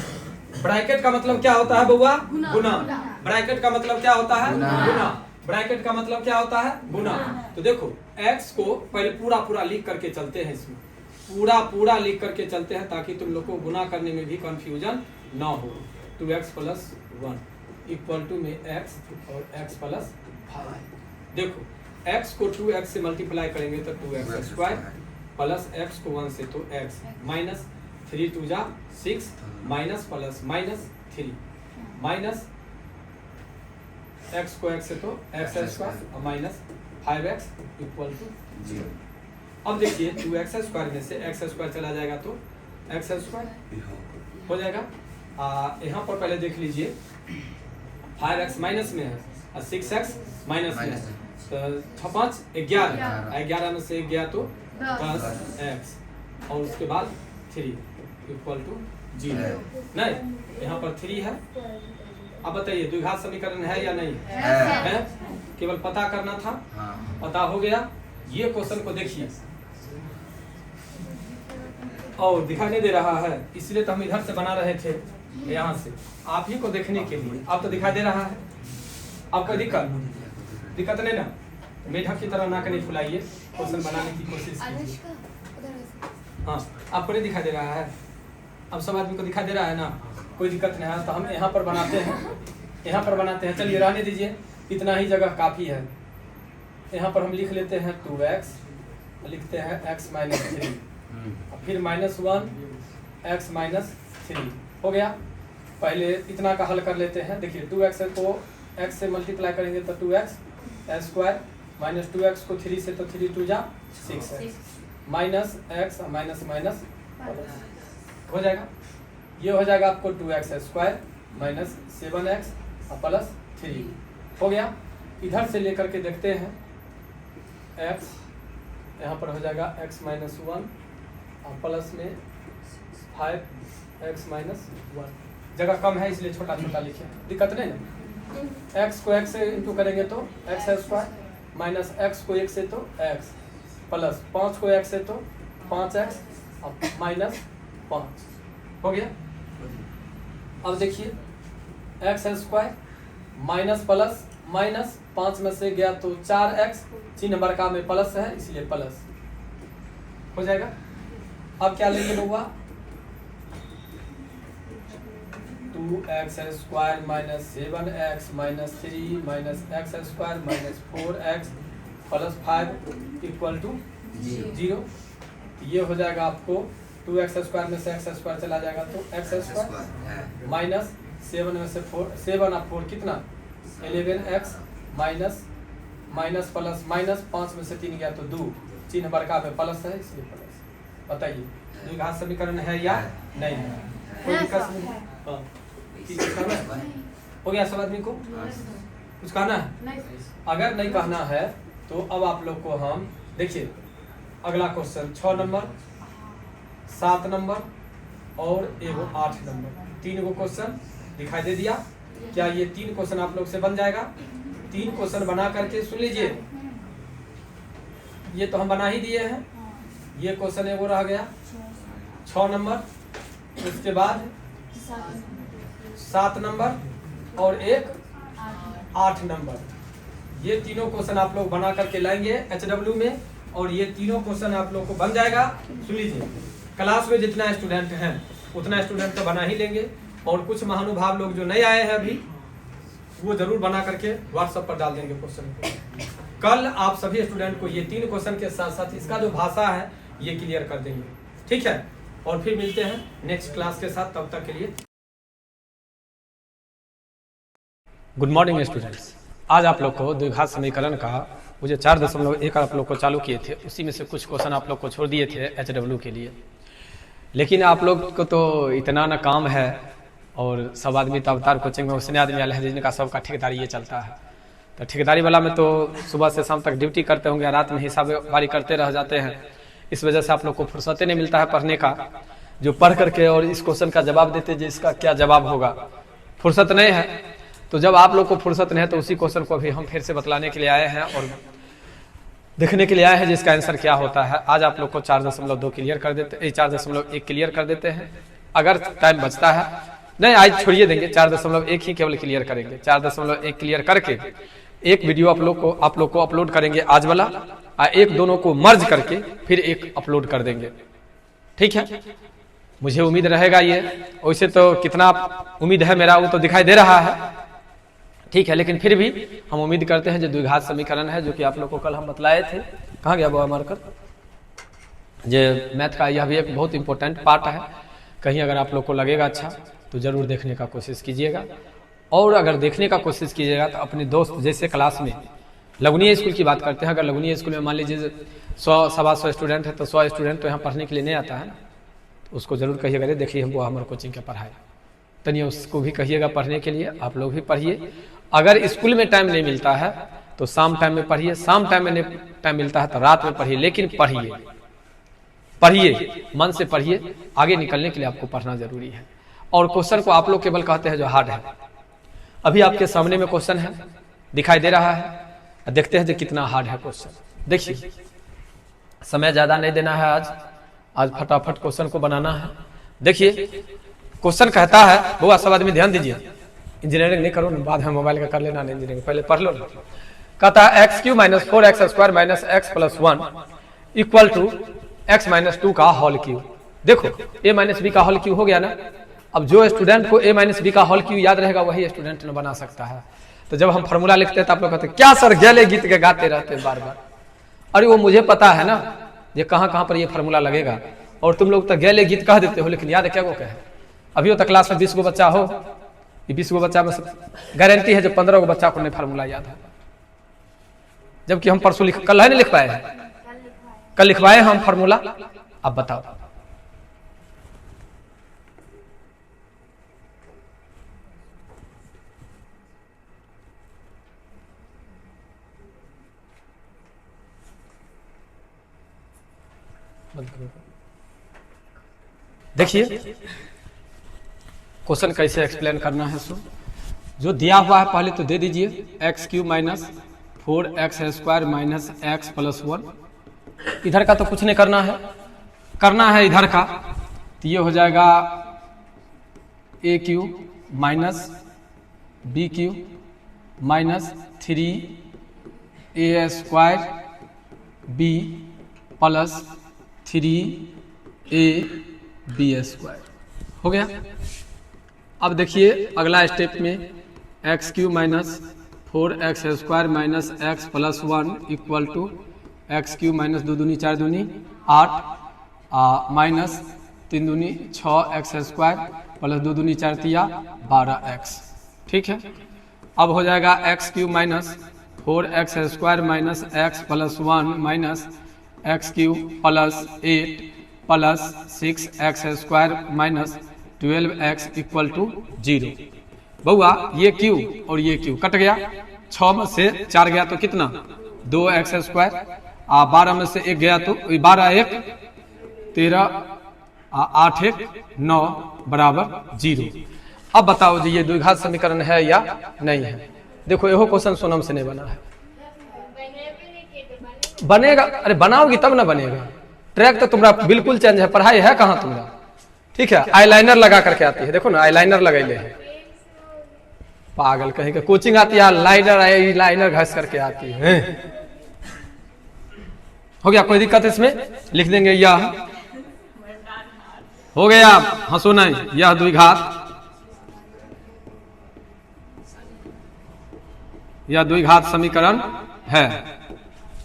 ब्रैकेट का मतलब क्या होता है बउआ? गुना। ब्रैकेट का मतलब क्या होता है? गुना। ब्रैकेट का मतलब क्या होता है? गुना। तो देखो x को पहले पूरा लिख करके चलते हैं, इसमें पूरा लिख करके चलते हैं ताकि तुम लोग को गुना करने में भी कंफ्यूजन ना हो। 2x + 1 इक्वल टू में x और x + 5। देखो x को 2x से मल्टीप्लाई करेंगे तो 2x² प्लस x को 1 से तो x minus 3 × 2 = 6 minus plus -3 minus x को x से तो x² और माइनस 5x इक्वल टू 0। अब देखिए 2x² में से x² चला जाएगा तो x² हो जाएगा। यहाँ पर पहले देख लीजिए 5x माइनस में है और 6x माइनस में तो 5 11, 11 में से 1 गया तो 10x और उसके बाद 3 इक्वल टू 0। नहीं, यहाँ पर 3 है। अब बताइए द्विघात समीकरण है या नहीं है? केवल पता करना था, पता हो गया। ये क्वेश्चन को देखिए और दिखाई नहीं दे रहा है, इसलिए तो हम इधर से बना रहे थे, यहाँ से आप ही को देखने के लिए। अब तो दिखाई दे रहा है। आपका दिक्कत नहीं ना? मेढक की तरह नाक नहीं फुलाइए, क्वेश्चन बनाने की कोशिश कीजिए। हाँ, आपको नहीं दिखाई दे रहा है? अब सब आदमी को दिखाई दे रहा है ना? कोई दिक्कत नहीं है। तो हम यहाँ पर बनाते हैं, यहाँ पर बनाते हैं। चलिए रहने दीजिए, इतना ही जगह काफ़ी है। यहाँ पर हम लिख लेते हैं 2x, लिखते हैं x माइनस 3, फिर -1 x माइनस 3 हो गया। पहले इतना का हल कर लेते हैं। देखिए 2x को x से मल्टीप्लाई करेंगे तो 2x स्क्वायर, माइनस 2x को 3 से तो 3 2 जा 6x, minus x minus minus हो जाएगा। ये हो जाएगा आपको 2x स्क्वायर माइनस 7x और प्लस 3 हो गया। इधर से लेकर के देखते हैं x, यहाँ पर हो जाएगा x माइनस 1 और प्लस में 5x माइनस 1। जगह कम है इसलिए छोटा छोटा लिखे, दिक्कत नहीं ना। x को x से इंटू करेंगे तो x स्क्वायर, माइनस x को 1 से तो x, प्लस 5 को x से तो 5x और माइनस 5 हो गया। अब देखिए x square minus plus minus 5 में से गया तो 4x, चिन्ह बड़का में प्लस है इसलिए प्लस हो जाएगा। अब क्या लेंगे लोग? 2x square minus 7x minus 3 minus x square minus 4x plus 5 equal to 0। ये हो जाएगा आपको 2x स्क्वायर में से x स्क्वायर चला जाएगा तो x स्क्वायर माइनस 7 में से 4, 7 और 4 कितना 11x minus minus plus minus 5 में से 3 गया तो 2, चिन्ह बड़का में प्लस है इसलिए प्लस। बताइए द्विघात समीकरण है या नहीं है? कोई दिक्कत नहीं? हाँ, हो गया सब आदमी को? कुछ कहना है? अगर नहीं कहना है तो अब आप लोग को हम देखिए अगला क्वेश्चन 6 नंबर, 7 नंबर और एगो 8 नंबर, 3 गो क्वेश्चन दिखाई दे दिया। क्या ये 3 क्वेश्चन आप लोग से बन जाएगा? 3 क्वेश्चन बना करके सुन लीजिए। ये तो हम बना ही दिए हैं। ये क्वेश्चन एगो रह गया 6 नंबर, उसके बाद 7 नंबर और एक 8 नंबर। ये तीनों क्वेश्चन आप लोग बना करके लाएंगे HW में और ये तीनों क्वेश्चन आप लोग को बन जाएगा। सुन लीजिए, क्लास में जितना स्टूडेंट हैं उतना स्टूडेंट तो बना ही लेंगे और कुछ महानुभाव लोग जो नहीं आए हैं अभी वो जरूर बना करके व्हाट्सएप पर डाल देंगे क्वेश्चन को। कल आप सभी स्टूडेंट को ये 3 क्वेश्चन के साथ साथ इसका जो भाषा है ये क्लियर कर देंगे, ठीक है? और फिर मिलते हैं नेक्स्ट क्लास के साथ, तब तक के लिए गुड मॉर्निंग स्टूडेंट्स। आज आप लोग को द्विघात समीकरण का वो जो 4.1 आप लोग को चालू किए थे उसी में से कुछ क्वेश्चन आप लोग को छोड़ दिए थे HW के लिए। लेकिन आप लोग को तो इतना ना काम है और सब आदमी तो अवतार कोचिंग में उसने आदमी वाले हैं जिनका सबका ठेकेदारी ये चलता है। तो ठेकेदारी वाला में तो सुबह से शाम तक ड्यूटी करते होंगे, रात में हिसाबवारी करते रह जाते हैं। इस वजह से आप लोग को फुर्सत नहीं मिलता है पढ़ने का, जो पढ़ करके और इस क्वेश्चन का जवाब देते जो इसका क्या जवाब होगा, फुर्सत नहीं है। तो जब आप लोग को फुर्सत नहीं है तो उसी क्वेश्चन को अभी हम फिर से बतलाने के लिए आए हैं और देखने के लिए आए हैं जिसका आंसर क्या होता है। आज आप लोग को 4.2 क्लियर कर देते, 4.1 क्लियर कर देते हैं। अगर टाइम बचता है, नहीं आज छोड़िए देंगे, 4.1 ही केवल क्लियर करेंगे। 4.1 क्लियर करके एक वीडियो आप लोग को अपलोड करेंगे आज वाला, और एक दोनों को मर्ज करके फिर एक अपलोड कर देंगे, ठीक है? मुझे उम्मीद रहेगा ये, वैसे तो कितना उम्मीद है मेरा वो तो दिखाई दे रहा है, ठीक है? लेकिन फिर भी हम उम्मीद करते हैं जो द्विघात समीकरण है जो कि आप लोग को कल हम बतलाए थे, कहाँ गया वो मार्कर, ये मैथ का यह भी एक बहुत इंपॉर्टेंट पार्ट है। कहीं अगर आप लोग को लगेगा अच्छा तो जरूर देखने का कोशिश कीजिएगा। और अगर देखने का कोशिश कीजिएगा तो अपने दोस्त जैसे क्लास में लगुनिया स्कूल की बात करते हैं, अगर लगुनिया स्कूल में मान लीजिए 100-125 स्टूडेंट है तो 100 स्टूडेंट तो यहाँ पढ़ने के लिए नहीं आता है, तो उसको जरूर कहिएगा रे देखिए हमको हमारे कोचिंग के पढ़ाए, तनिए उसको भी कहिएगा पढ़ने के लिए। आप लोग भी पढ़िए अगर स्कूल में टाइम नहीं मिलता है तो शाम टाइम में पढ़िए, शाम टाइम में टाइम मिलता है तो रात में पढ़िए, लेकिन पढ़िए, पढ़िए, मन से पढ़िए। आगे निकलने के लिए आपको पढ़ना जरूरी है। और क्वेश्चन को आप लोग केवल कहते हैं जो हार्ड है। अभी आपके सामने में क्वेश्चन है, दिखाई दे रहा है, देखते हैं जो कितना हार्ड है क्वेश्चन। देखिए, समय ज्यादा नहीं देना है, आज फटाफट क्वेश्चन को बनाना है। देखिए क्वेश्चन कहता है, वो सब आदमी ध्यान दीजिए, इंजीनियरिंग नहीं करो ना, बाद में मोबाइल का कर लेना, इंजीनियरिंग पहले पढ़ लो ना। कहता है x cube minus 4x² minus x plus 1 equal to x minus 2 का होल क्यू। देखो a माइनस बी का होल क्यू हो गया ना। अब जो स्टूडेंट को a माइनस बी का होल क्यू याद रहेगा वही स्टूडेंट ने बना सकता है। तो जब हम फॉर्मूला लिखते हैं तो आप लोग कहते हैं क्या सर गैले गीत के गाते रहते हैं बार बार। अरे वो मुझे पता है ना ये कहाँ कहाँ पर ये फॉर्मूला लगेगा, और तुम लोग तो गैले गीत कह देते हो, लेकिन याद है क्या वो कहे। अभी तो क्लास में 20 गो बच्चा हो, 20 गो बच्चा में गारंटी है जो 15 गो बच्चा को नहीं फार्मूला याद है। जबकि हम परसों कल है नहीं लिख पाए हैं, कल लिखवाए हम फार्मूला। अब बताओ, देखिए क्वेश्चन कैसे एक्सप्लेन करना है। सो जो दिया हुआ है पहले तो दे दीजिए, x cube minus 4x² minus x plus 1। इधर का तो कुछ नहीं करना है, करना है इधर का, तो ये हो जाएगा A cube minus B cube minus 3a² B plus 3ab² हो गया। अब देखिए अगला स्टेप में X cube minus 4x² minus x plus 1 equal to X cube minus 2 दूनी 4 दूनी 8 माइनस 3 दूनी 6x² प्लस 2 दूनी 4 तिया 12x। ठीक है, अब हो जाएगा x cube minus 4x² minus x plus 1 minus x cube plus 8 plus 6x² minus 12x equal to 0। बउआ ये क्यू और ये क्यू कट गया, 6 में से 4 गया तो कितना 2x², 12 में से 1 गया तो 12 1 13 8 1 9 बराबर 0। अब बताओ जी ये द्विघात समीकरण है या नहीं है। देखो यहो क्वेश्चन सोनम से नहीं बना है, बनेगा। अरे बनाओगी तब ना बनेगा। ट्रैक तो तुम्हारा बिल्कुल चेंज है, पढ़ाई है कहाँ तुम्हारा। ठीक है, आईलाइनर लगा करके आती है, देखो ना आईलाइनर लगैले है, पागल कहीं का कोचिंग आती है, लाइनर घस करके आती है। हो गया, कोई दिक्कत इसमें लिख देंगे यह हो गया, हंसो नहीं, यह द्विघात, यह द्विघात समीकरण है।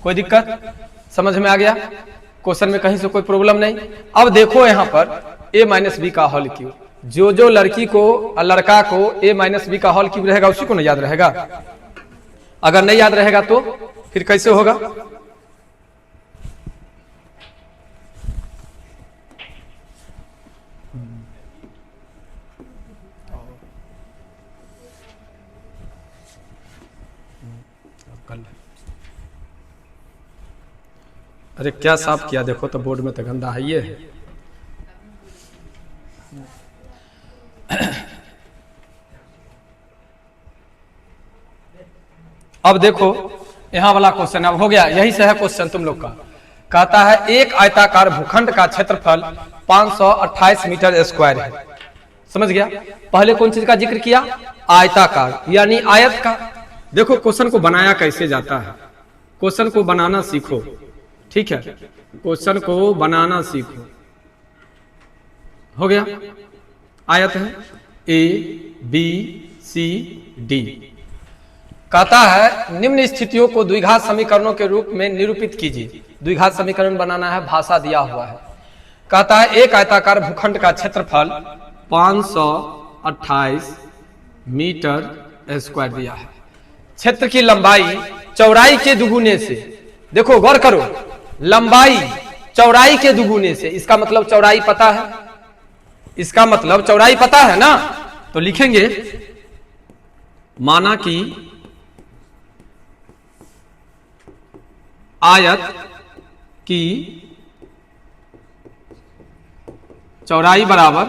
कोई दिक्कत समझ में आ गया, क्वेश्चन में कहीं से कोई प्रॉब्लम नहीं। अब देखो यहाँ पर a माइनस बी का होल क्यू, जो लड़की को लड़का को a माइनस बी का होल क्यूब रहेगा उसी को नहीं याद रहेगा। अगर नहीं याद रहेगा तो फिर कैसे होगा। अरे क्या साफ किया, देखो तो बोर्ड में तो गंदा है ये। अब देखो यहां वाला क्वेश्चन अब हो गया, यही से है क्वेश्चन तुम लोग का। कहता है एक आयताकार भूखंड का क्षेत्रफल 528 मीटर स्क्वायर है। समझ गया, पहले कौन चीज का जिक्र किया, आयताकार यानी आयत का। देखो क्वेश्चन को बनाया कैसे जाता है, क्वेश्चन को बनाना सीखो। ठीक है, क्वेश्चन को बनाना सीखो। हो गया, आयत है ए बी सी डी। कहता है निम्न स्थितियों को द्विघात समीकरणों के रूप में निरूपित कीजिए। द्विघात समीकरण बनाना है, भाषा दिया हुआ है। कहता है एक आयताकार भूखंड का क्षेत्रफल 528 मीटर स्क्वायर दिया है। क्षेत्र की लंबाई चौड़ाई के दुगुने से, देखो गौर करो, लंबाई चौड़ाई के दुगुने से, इसका मतलब चौड़ाई पता है, इसका मतलब चौड़ाई पता है ना, तो लिखेंगे माना कि आयत की चौड़ाई बराबर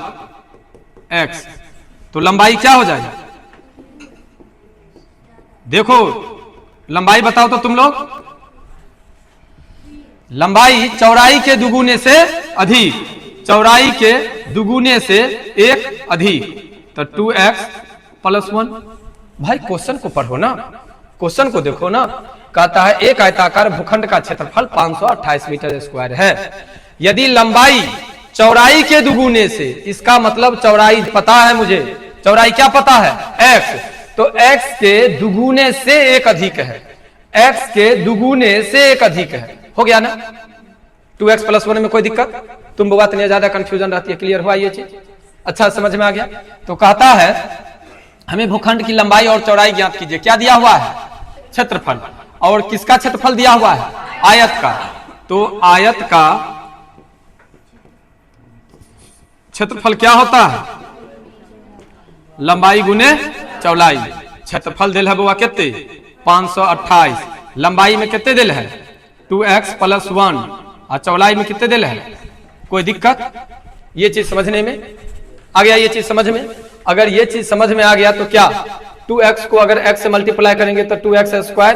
x, तो लंबाई क्या हो जाएगी? देखो लंबाई बताओ तो तुम लोग। लंबाई चौड़ाई के दुगुने से अधिक, चौड़ाई के दुगुने से एक अधिक, तो 2x + 1। भाई क्वेश्चन को पढ़ो ना, क्वेश्चन को देखो ना। कहता है एक आयताकार भूखंड का क्षेत्रफल 528 मीटर स्क्वायर है। यदि लंबाई चौड़ाई के दुगुने से, इसका मतलब चौड़ाई पता है मुझे, चौड़ाई क्या पता है? x, तो x के दुगुने से एक अधिक है, x के दुगुने से एक अधिक है। हो गया ना? 2x + 1 में कोई दिक्कत? तुम बात नहीं, ज्यादा कंफ्यूजन रहती है। क्लियर हुआ ये चीज? अच्छा समझ में आ गया? तो कहता है हमें भूखंड की लंबाई और चौड़ाई ज्ञात कीजिए। क्या दिया हुआ है? क्षेत्रफल। और किसका क्षेत्रफल दिया हुआ है? आयत का। तो आयत का क्षेत्रफल क्या होता है? लंबाई गुने चौड़ाई। क्षेत्रफल दिल है बुआ कितने? 528। लंबाई में कितने दिल है? 2x + 1। और चौड़ाई में कितने दिल है? कोई दिक्कत? ये चीज समझने में आ गया? ये चीज समझ में? अगर ये चीज समझ में आ गया तो क्या 2x को अगर x से मल्टीप्लाई करेंगे तो 2x²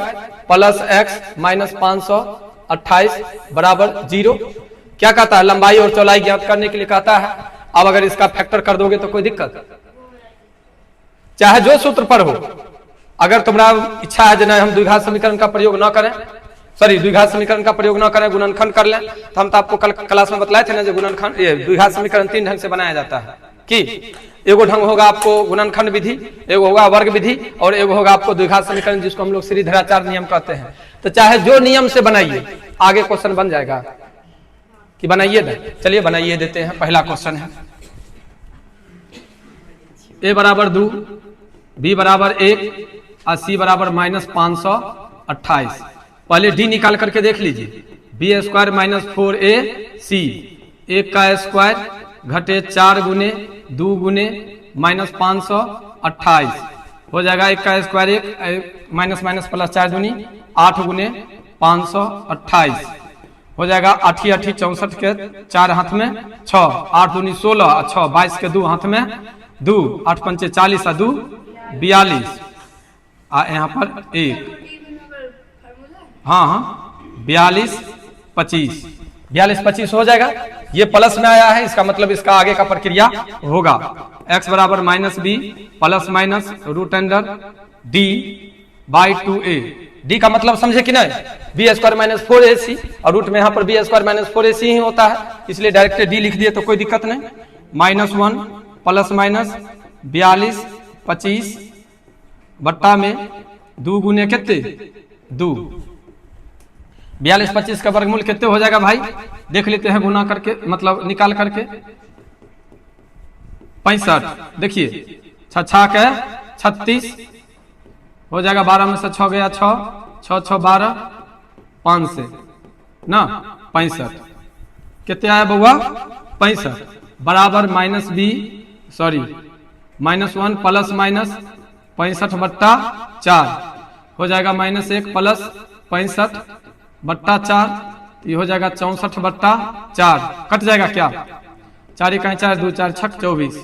+ x - 528 = 0। क्या कहता है? लंबाई और चौड़ाई ज्ञात करने के लिए कहता है। अब अगर इसका फैक्टर कर दोगे तो कोई दिक्कत? चाहे जो सूत्र पर हो, अगर तुम्हारा इच्छा है ना हम द्विघात समीकरण का प्रयोग ना करें, सॉरी द्विघात समीकरण का प्रयोग ना करें, गुणनखंड कर लें, तो हम तो आपको कल क्लास में बतलाए थे ना जो गुणनखंड द्विघात समीकरण 3 ढंग से बनाया जाता है। कि एगो ढंग होगा आपको गुणनखंड विधि, एगो होगा वर्ग विधि, और एगो होगा आपको द्विघात समीकरण जिसको हम लोग श्रीधराचार्य नियम कहते हैं। तो चाहे जो नियम से बनाइए आगे क्वेश्चन बन जाएगा। कि बनाइए ना? चलिए बनाइए देते हैं। पहला क्वेश्चन है a = 2, b = 1 और c = -528। पहले d निकाल करके देख लीजिए। b² - 4ac, 1 का स्क्वायर घटे 4 गुने 2 गुने -528 हो जाएगा। 1 का स्क्वायर 1 माइनस माइनस प्लस 4 दूनी 8 गुने 528 हो जाएगा। 8 8 64 के 4 हाथ में 6, 8 दूनी 16, 6 22 के 2 हाथ में 2, 8 पंचे 40 और 2 42 यहाँ पर 1, हाँ हाँ 42 25 42 हो जाएगा। ये प्लस में आया है, इसका मतलब इसका आगे का प्रक्रिया होगा। x बराबर -b plus minus √d/2a। d का मतलब समझे कि नहीं? b² - 4ac और रूट में यहाँ पर b² - 4ac ही होता है, इसलिए डायरेक्ट d लिख दिए तो कोई दिक्कत नहीं। -1 प्लस माइनस 42 25 बट्टा में 2 गुने कितने 2, 42 25 का वर्गमूल कितने हो जाएगा भाई? देख लेते हैं गुना करके, मतलब निकाल करके। 65 देखिए 6 के 36 हो जाएगा। 12 में से 6 गया 6, 6 6 12 5 से ना 65 कितने आया बउआ? 65 बराबर -b सॉरी -1 प्लस माइनस 65 बट्टा 4 हो जाएगा। -1 प्लस 65 बट्टा 4 ये हो जाएगा 64 बट्टा 4 कट जाएगा क्या? 4 1 4 2 4 6 24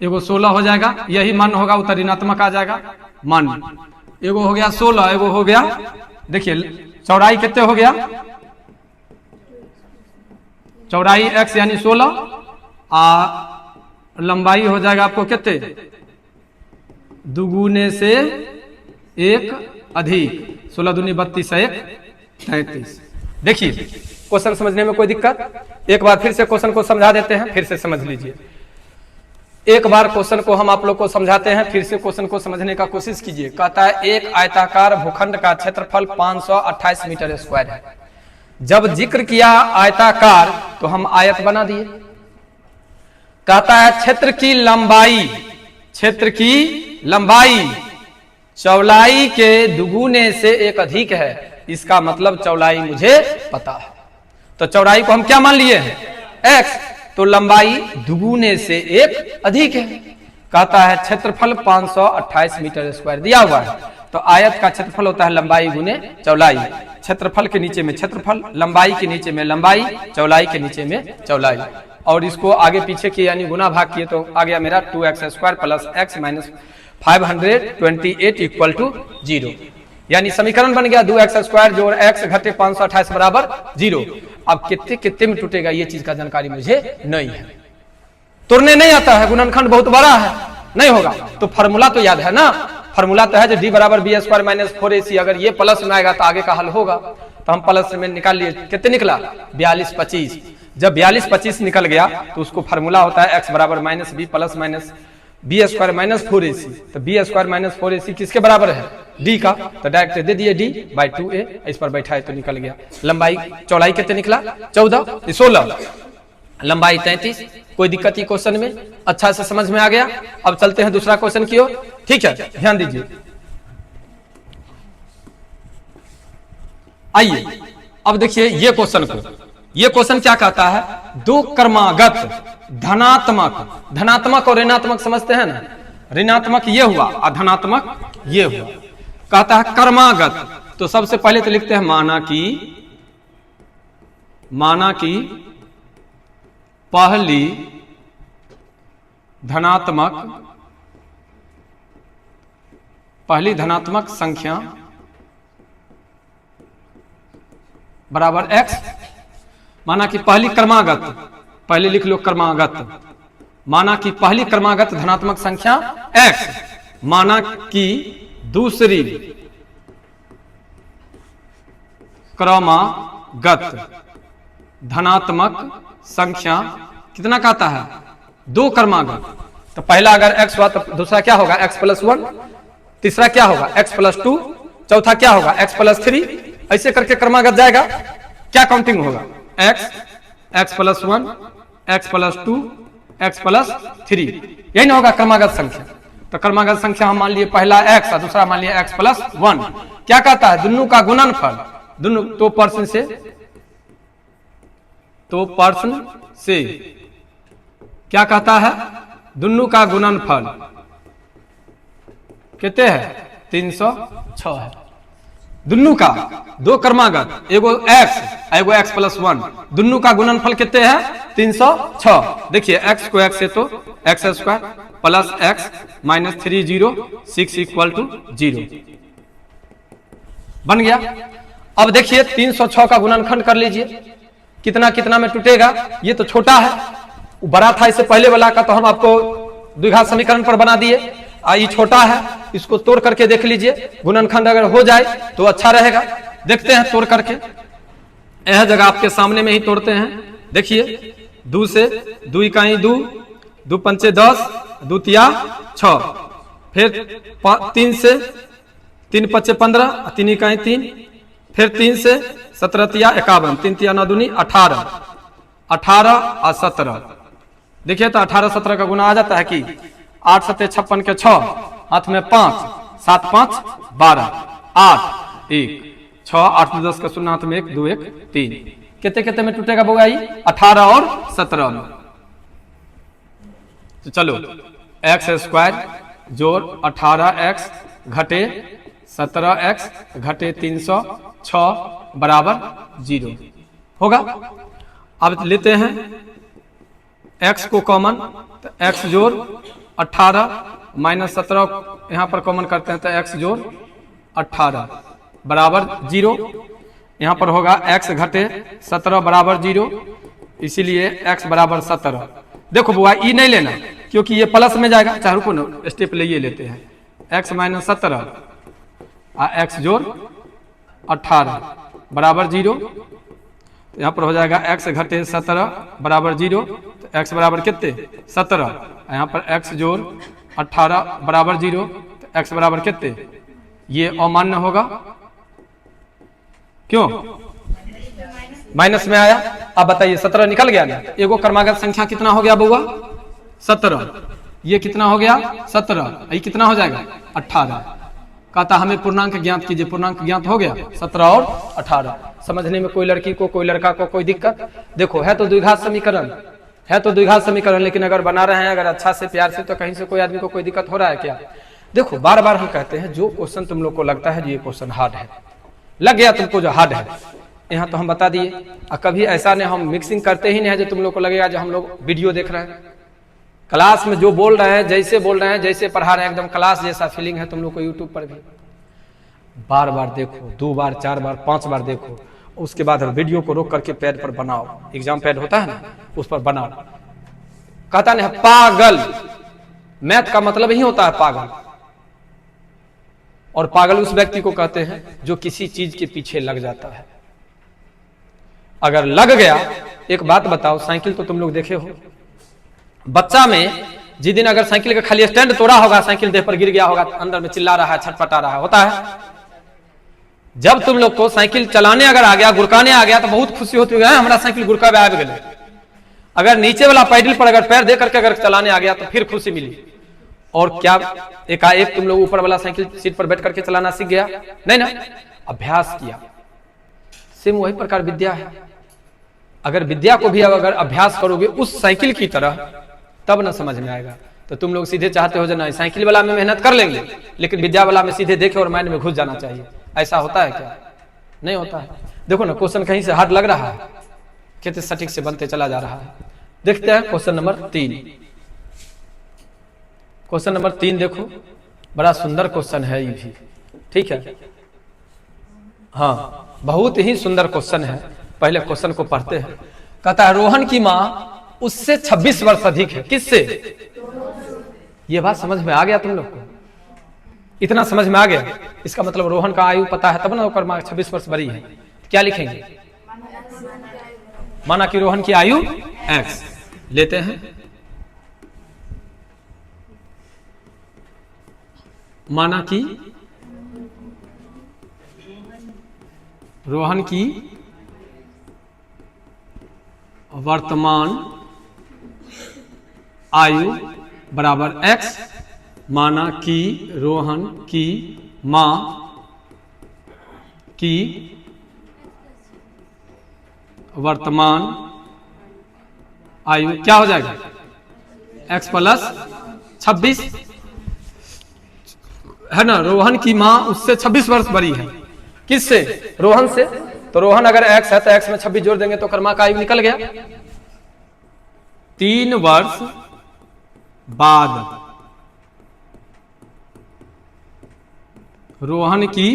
एगो 16 हो जाएगा। यही मान होगा, उत्तर ऋणात्मक आ जाएगा मान। एगो हो गया 16, एगो हो गया देखिए चौड़ाई कितने हो गया? चौड़ाई x यानी 16 लंबाई हो जाएगा आपको कितने? दुगुने से एक अधिक 16 दूनी 32 1 33। देखिए क्वेश्चन समझने में कोई दिक्कत? एक बार फिर से क्वेश्चन को समझा देते हैं, फिर से समझ लीजिए। एक बार क्वेश्चन को हम आप लोग को समझाते हैं, फिर से क्वेश्चन को समझने का कोशिश कीजिए। कहता है एक आयताकार भूखंड का क्षेत्रफल 528 मीटर स्क्वायर है। जब जिक्र किया आयताकार तो हम आयत बना दिए। कहता है क्षेत्र की लंबाई चौड़ाई के दुगुने से एक अधिक है। इसका मतलब चौड़ाई मुझे पता है, तो चौड़ाई को हम क्या मान लिए हैं? x, तो लंबाई दुगुने से एक अधिक है। कहता है क्षेत्रफल 528 मीटर स्क्वायर दिया हुआ है, तो आयत का क्षेत्रफल होता है लंबाई गुने चौड़ाई। क्षेत्रफल के नीचे में क्षेत्रफल, लंबाई के नीचे में लंबाई, चौड़ाई के नीचे में चौड़ाई। और इसको आगे पीछे किए यानी गुना भाग किए तो आ गया मेरा 2x square plus x minus 528 equal to 0। यानी समीकरण बन गया 2x स्क्वायर जोड़ x घटे 528 बराबर 0। अब कितने कितने में टूटेगा ये चीज का जानकारी मुझे नहीं है, तोड़ने नहीं आता है, गुणनखंड बहुत बड़ा है, नहीं होगा। तो फार्मूला तो याद है ना, फार्मूला तो है जो d बराबर बी स्क्वायर माइनस 4ac। अगर ये प्लस में आएगा तो आगे का हल होगा, तो हम प्लस में निकाल लिए, कितने निकला 42-25। जब 42-25 निकल गया तो उसको फार्मूला होता है x बराबर minus B plus minus b square minus 4ac। तो बी स्क्वायर माइनस 4ac किसके बराबर है, d का, तो डायरेक्ट दे दिए d बाई 2a, इस पर बैठाए तो निकल गया। लंबाई चौड़ाई कितने निकला 14, 16, लंबाई 33। कोई दिक्कत ही क्वेश्चन में, अच्छा से समझ में आ गया। अब चलते हैं दूसरा क्वेश्चन की ओर, ठीक है, ध्यान दीजिए। आइए अब देखिए ये क्वेश्चन को, ये क्वेश्चन क्या कहता है, दो क्रमागत धनात्मक और ऋणात्मक समझते हैं ना, ऋणात्मक ये हुआ और धनात्मक ये हुआ। कहता है क्रमागत, तो सबसे पहले तो लिखते हैं माना कि पहली धनात्मक संख्या बराबर x। माना कि पहली क्रमागत, पहले लिख लो क्रमागत, माना कि पहली क्रमागत धनात्मक संख्या x, माना कि दूसरी क्रमागत धनात्मक संख्या कितना कहता है, दो क्रमागत। तो पहला अगर x हुआ तो दूसरा क्या होगा x प्लस 1, तीसरा क्या होगा x प्लस 2, चौथा क्या होगा x प्लस 3, ऐसे करके क्रमागत जाएगा। क्या काउंटिंग होगा x plus 1, x plus 2, x plus 3, यही ना होगा क्रमागत संख्या। तो क्रमागत संख्या हम मान लिए पहला x और दूसरा मान लिया x प्लस 1। क्या कहता है, दोनों का गुणनफल, दोनों तो प्रश्न से क्या कहता है, दोनों का गुणनफल कितने है 306 है। दोनों का, दो क्रमागत, एगो x एगो x प्लस 1, दोनों का गुणनफल कितने है 306। देखिए x को x से तो x square plus x minus 306 equal to 0 बन गया। अब देखिए 306 का गुणनखंड कर लीजिए, कितना कितना में टूटेगा। ये तो छोटा है, बड़ा था इससे पहले वाला का, तो हम आपको द्विघात समीकरण पर बना दिए। ये छोटा है, इसको तोड़ करके देख लीजिए, गुणनखंड अगर हो जाए तो अच्छा रहेगा। देखते हैं तोड़ करके, यह जगह आपके सामने में ही तोड़ते हैं। देखिए 2 से 2 इकाई 2, 2 पंचे 10, 2 तिया 6, फिर 3 से 3 पच्चे 15, 3 इकाई 3, फिर 3 से 17 तिया 51, 3 तिया 9 दूनी 18, 18 और 17। देखिए तो 18 17 का गुना आ जाता है कि 8 7 56 के 6, हाथ में 5, 7 5 12, 8 1 6, 8 10 का शून्य, हाथ में 1 2 1 3। कितने कितने में टूटेगा बोगा, 18 और 17 में। तो चलो x स्क्वायर जोड़ 18x घटे 17x घटे 306 बराबर 0 होगा। अब लेते हैं x को कॉमन, तो x जोड़ 18 माइनस 17 यहाँ पर कॉमन करते हैं तो x जोड़ 18 बराबर 0। यहाँ पर होगा x घटे 17 बराबर 0, इसीलिए x बराबर 17। देखो बुआ ई नहीं लेना क्योंकि ये प्लस में जाएगा, चाहे रुको ना स्टेप ले लेते हैं। x माइनस 17 x जोड़ 18 बराबर 0, तो यहाँ पर हो जाएगा x घटे 17 बराबर 0, तो x बराबर कितने 17, यहाँ पर x जोड़ 18 बराबर 0, तो x बराबर कितने, ये अमान्य होगा। क्यों माइनस में आया। अब बताइए 17 निकल गया ना, एगो क्रमागत संख्या कितना हो गया बउआ 17, ये कितना हो गया 17, ये कितना हो जाएगा 18। कहता हमें पूर्णांक ज्ञात कीजिए, पूर्णांक ज्ञात हो गया 17 और 18। समझने में कोई लड़की को कोई लड़का को कोई दिक्कत, देखो है तो द्विघात समीकरण, है तो द्विघात समीकरण, लेकिन अगर बना रहे हैं अगर अच्छा से प्यार से तो कहीं से कोई आदमी को कोई दिक्कत हो रहा है क्या? देखो बार बार हम कहते हैं जो क्वेश्चन तुम लोग को लगता है ये क्वेश्चन हार्ड है, लग गया तुमको जो हार्ड है, यहाँ तो हम बता दिए। और कभी ऐसा नहीं हम मिक्सिंग करते ही नहीं है जो तुम लोग को लगेगा जो हम लोग वीडियो देख रहे हैं। क्लास में जो बोल रहे हैं, जैसे बोल रहे हैं, जैसे पढ़ा रहे हैं, एकदम क्लास जैसा फीलिंग है तुम लोग को। यूट्यूब पर भी बार बार देखो, 2 बार 4 बार 5 बार देखो, उसके बाद वीडियो को रोक करके पैड पर बनाओ। एग्जाम पैड होता है ना, उस पर बनाओ। कहता नहीं पागल, मैथ का मतलब ही होता है पागल, और पागल उस व्यक्ति को कहते हैं जो किसी चीज के पीछे लग जाता है। अगर लग गया, एक बात बताओ, साइकिल तो तुम लोग देखे हो, बच्चा में जिस दिन अगर साइकिल का खाली स्टैंड तोड़ा होगा, साइकिल देह पर गिर गया होगा, अंदर में चिल्ला रहा है, छटपटा रहा होता है। जब तुम लोग को साइकिल चलाने अगर आ गया, गुड़काने आ गया, तो बहुत खुशी होती है, हमारा साइकिल गुड़का आ गए। अगर नीचे वाला पैडल पर अगर पैर दे करके अगर चलाने आ गया तो फिर खुशी मिली। और क्या एकाएक तुम लोग ऊपर वाला साइकिल सीट पर बैठ करके चलाना सीख गया? नहीं ना, अभ्यास किया। सेम वही प्रकार विद्या है। अगर विद्या को भी अगर अभ्यास करोगे उस साइकिल की तरह, तब ना समझ में आएगा। तो तुम लोग सीधे चाहते हो ना साइकिल वाला में मेहनत कर लेंगे, लेकिन विद्या वाला में सीधे देखे और माइंड में घुस जाना चाहिए। ऐसा होता है क्या? नहीं होता है। देखो ना, क्वेश्चन कहीं से हार्ड लग रहा है, कितने सटीक से बनते चला जा रहा है। देखते हैं क्वेश्चन नंबर 3। क्वेश्चन नंबर 3 देखो, बड़ा सुंदर क्वेश्चन है ये भी, ठीक है। हाँ, बहुत ही सुंदर क्वेश्चन है। पहले क्वेश्चन को पढ़ते हैं। कहता है रोहन की माँ उससे 26 वर्ष अधिक है। किससे? ये बात समझ में आ गया तुम लोग को? इतना समझ में आ गया? इसका मतलब रोहन का आयु पता है तब ना ओकर माँ 26 वर्ष बड़ी है। क्या लिखेंगे? माना कि रोहन की आयु x लेते हैं। माना कि रोहन की वर्तमान आयु बराबर x। माना कि रोहन की मां की वर्तमान आयु क्या हो जाएगा? x प्लस 26 है ना। रोहन की मां उससे 26 वर्ष बड़ी है। किससे? रोहन से। तो रोहन अगर x है तो x में 26 जोड़ देंगे तो कर्मा का आयु निकल गया। 3 वर्ष बाद रोहन की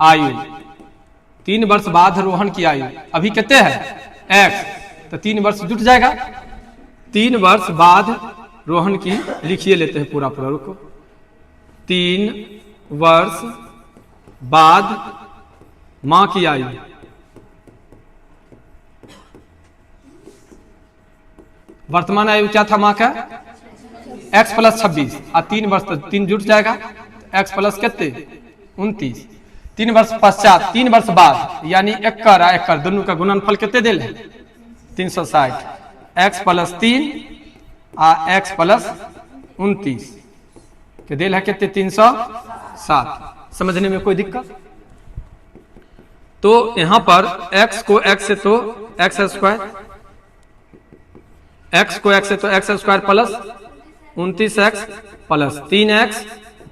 आयु, 3 वर्ष बाद रोहन की आयु अभी कितने है? x। तो 3 वर्ष जुट जाएगा। 3 वर्ष बाद रोहन की लिखिए लेते हैं पूरा पूरा, रुको। 3 वर्ष बाद मां की आयु, वर्तमान आयु क्या था मां का? x प्लस 26 और 3 वर्ष तो 3 जुट जाएगा। x प्लस कितने? 29। 3 वर्ष पश्चात, 3 वर्ष बाद, यानी एक दोनों का गुणनफल कितने दिल है? 360। x प्लस 3 और x प्लस 29 के दिल है कितने? 360। समझने में कोई दिक्कत? तो यहां पर x को x से तो x स्क्वायर, x को x से तो x square plus 29x plus 3x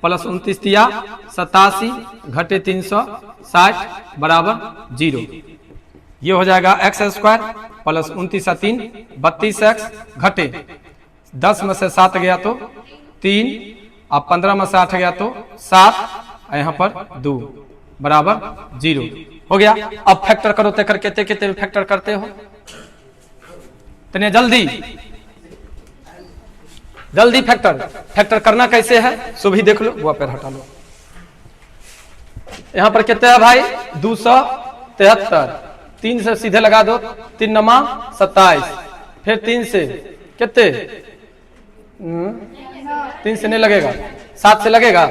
plus 29 तिया 87 घटे 360 बराबर 0। ये हो जाएगा x स्क्वायर प्लस 29 और 3 32x घटे 10 में से 7 गया तो 3 और 15 में से 8 गया तो 7 और यहाँ पर 2 बराबर 0 हो गया। अब फैक्टर करो तो कितने कितने फैक्टर करते हो? तने जल्दी जल्दी फैक्टर करना कैसे है सो भी देख लो। वो पैर हटा लो। यहां पर कितने है भाई? 273। 3 से सीधे लगा दो, 3 नमा 27, फिर 3 से कितने? 3 से नहीं लगेगा, 7 से लगेगा।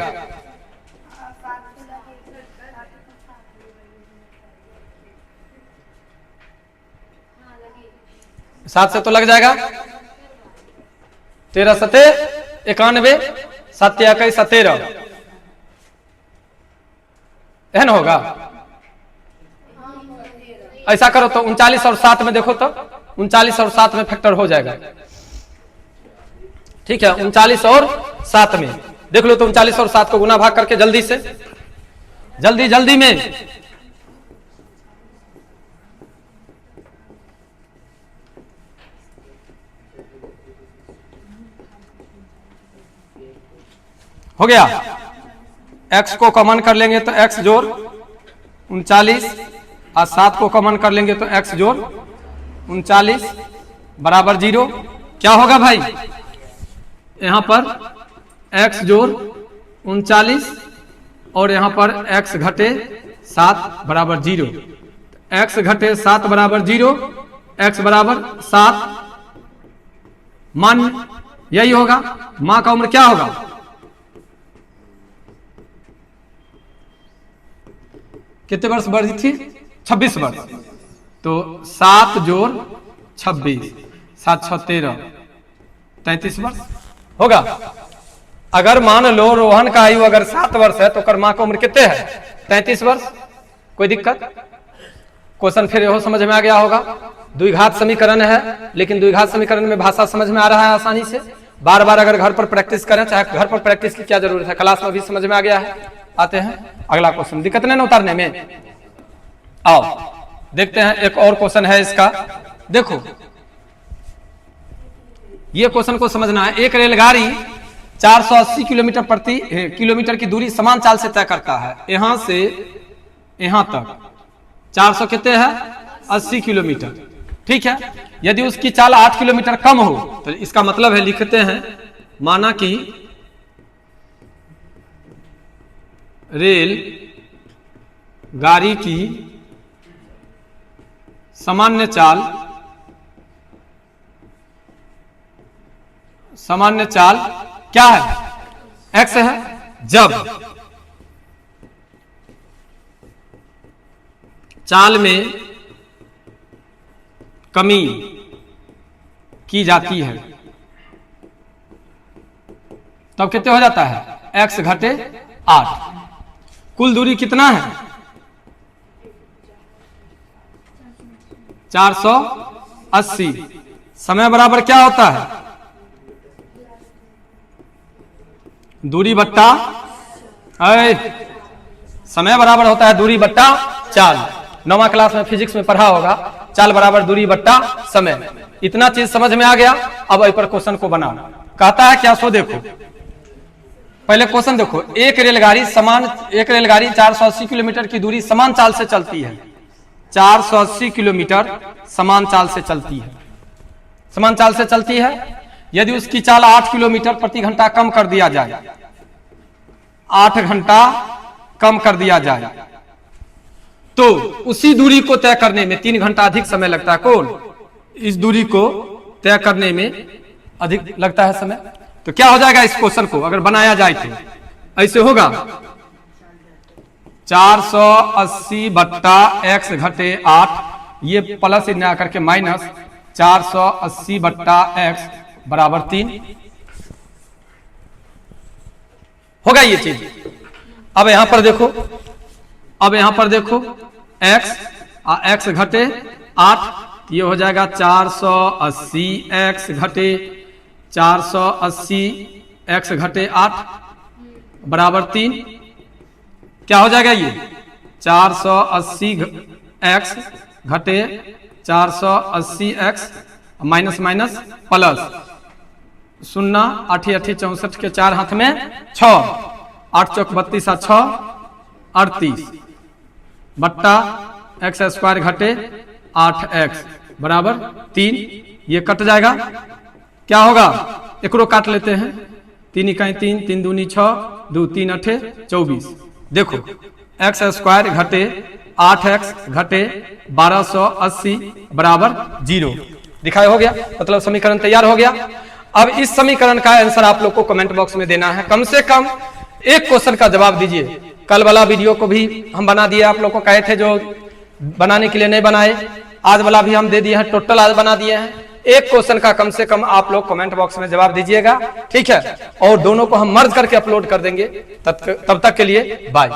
सात से तो लग जाएगा। 13 सते 91, 7 21 17 एहन होगा। ऐसा करो तो 39 और 7 में देखो तो 39 और 7 में फैक्टर हो जाएगा। ठीक है, 39 और 7 में देख लो तो 39 और 7 को गुना भाग करके जल्दी से, जल्दी में हो गया। x को कॉमन कर लेंगे तो x जोड़ 39 और 7 को कॉमन कर लेंगे तो x जोड़ 39 बराबर 0। क्या होगा भाई, यहां पर x जोड़ 39 और यहां पर x घटे 7 बराबर 0। x घटे 7 बराबर 0, x बराबर 7 मान यही होगा। मां का उम्र क्या होगा, कितने वर्ष बढ़ी थी, 26 वर्ष। तो 7 जोड़ 26, 7 6 13, 33 वर्ष होगा। अगर मान लो रोहन का आयु अगर 7 वर्ष है तो कर्मा की उम्र कितने है, 33 वर्ष। कोई दिक्कत, क्वेश्चन फिर यह समझ में आ गया होगा। द्विघात समीकरण है, लेकिन द्विघात समीकरण में भाषा समझ में आ रहा है आसानी से। बार बार अगर घर पर प्रैक्टिस करें, चाहे घर पर प्रैक्टिस की क्या जरूरत है, क्लास में भी समझ में आ गया है। आते हैं अगला क्वेश्चन, दिक्कत नहीं ना उतारने में। आओ देखते हैं, एक और क्वेश्चन है इसका। देखो ये क्वेश्चन को समझना है। एक रेलगाड़ी 480 किलोमीटर प्रति किलोमीटर की दूरी समान चाल से तय करता है। यहां से यहां तक 400 कितने है, 80 किलोमीटर। ठीक है, यदि उसकी चाल 8 किलोमीटर कम हो तो इसका मतलब है, लिखते हैं, माना कि रेल गाड़ी की सामान्य चाल क्या है, x है। जब चाल में कमी की जाती है तब कितने हो जाता है, x घटे 8। कुल दूरी कितना है, 480। समय बराबर क्या होता है, दूरी बट्टा समय बराबर होता है दूरी बट्टा चाल। 9वां क्लास में फिजिक्स में पढ़ा होगा, चाल बराबर दूरी बट्टा समय। इतना चीज समझ में आ गया। अब इस पर क्वेश्चन को बनाओ। कहता है क्या, सो देखो पहले क्वेश्चन देखो। एक रेलगाड़ी 480 किलोमीटर की दूरी समान चाल से चलती है। 480 किलोमीटर समान चाल से चलती है। यदि उसकी चाल 8 किलोमीटर प्रति घंटा कम कर दिया जाए, 8 घंटा कम कर दिया जाए, तो उसी दूरी को तय करने में 3 घंटा अधिक समय लगता है। कौन, इस दूरी को तय करने में अधिक लगता है समय। तो क्या हो जाएगा इस क्वेश्चन को अगर बनाया जाए तो ऐसे होगा, 480 बट्टा x घटे 8, ये प्लस ना करके माइनस 480 बट्टा x बराबर 3 होगा ये चीज। अब यहां पर देखो, x घटे 8, ये हो जाएगा 480 x घटे 480 x घटे 8 बराबर 3। क्या हो जाएगा ये, 480 x घटे 480 x माइनस माइनस प्लस 0 8 8 64 के 4 हाथ में 6, 8 चौक 32 और 6 38 बट्टा x स्क्वायर घटे 8x बराबर 3। ये कट जाएगा, क्या होगा, एकरो काट लेते हैं। 3 इकाई 3, 3 दूनी 6, 2 3 8 24। देखो x स्क्वायर घटे 8x घटे 1280 बराबर 0 दिखाई हो गया। मतलब समीकरण तैयार हो गया। अब इस समीकरण का आंसर आप लोग को कमेंट बॉक्स में देना है। कम से कम एक क्वेश्चन का जवाब दीजिए। कल वाला वीडियो को भी हम बना दिए, आप लोग को कहे थे जो बनाने के लिए नहीं बनाए, आज वाला भी हम दे दिए हैं, टोटल आज बना दिए हैं। एक क्वेश्चन का कम से कम आप लोग कमेंट बॉक्स में जवाब दीजिएगा, ठीक है। और दोनों को हम मर्ज करके अपलोड कर देंगे। तब तक के लिए बाय।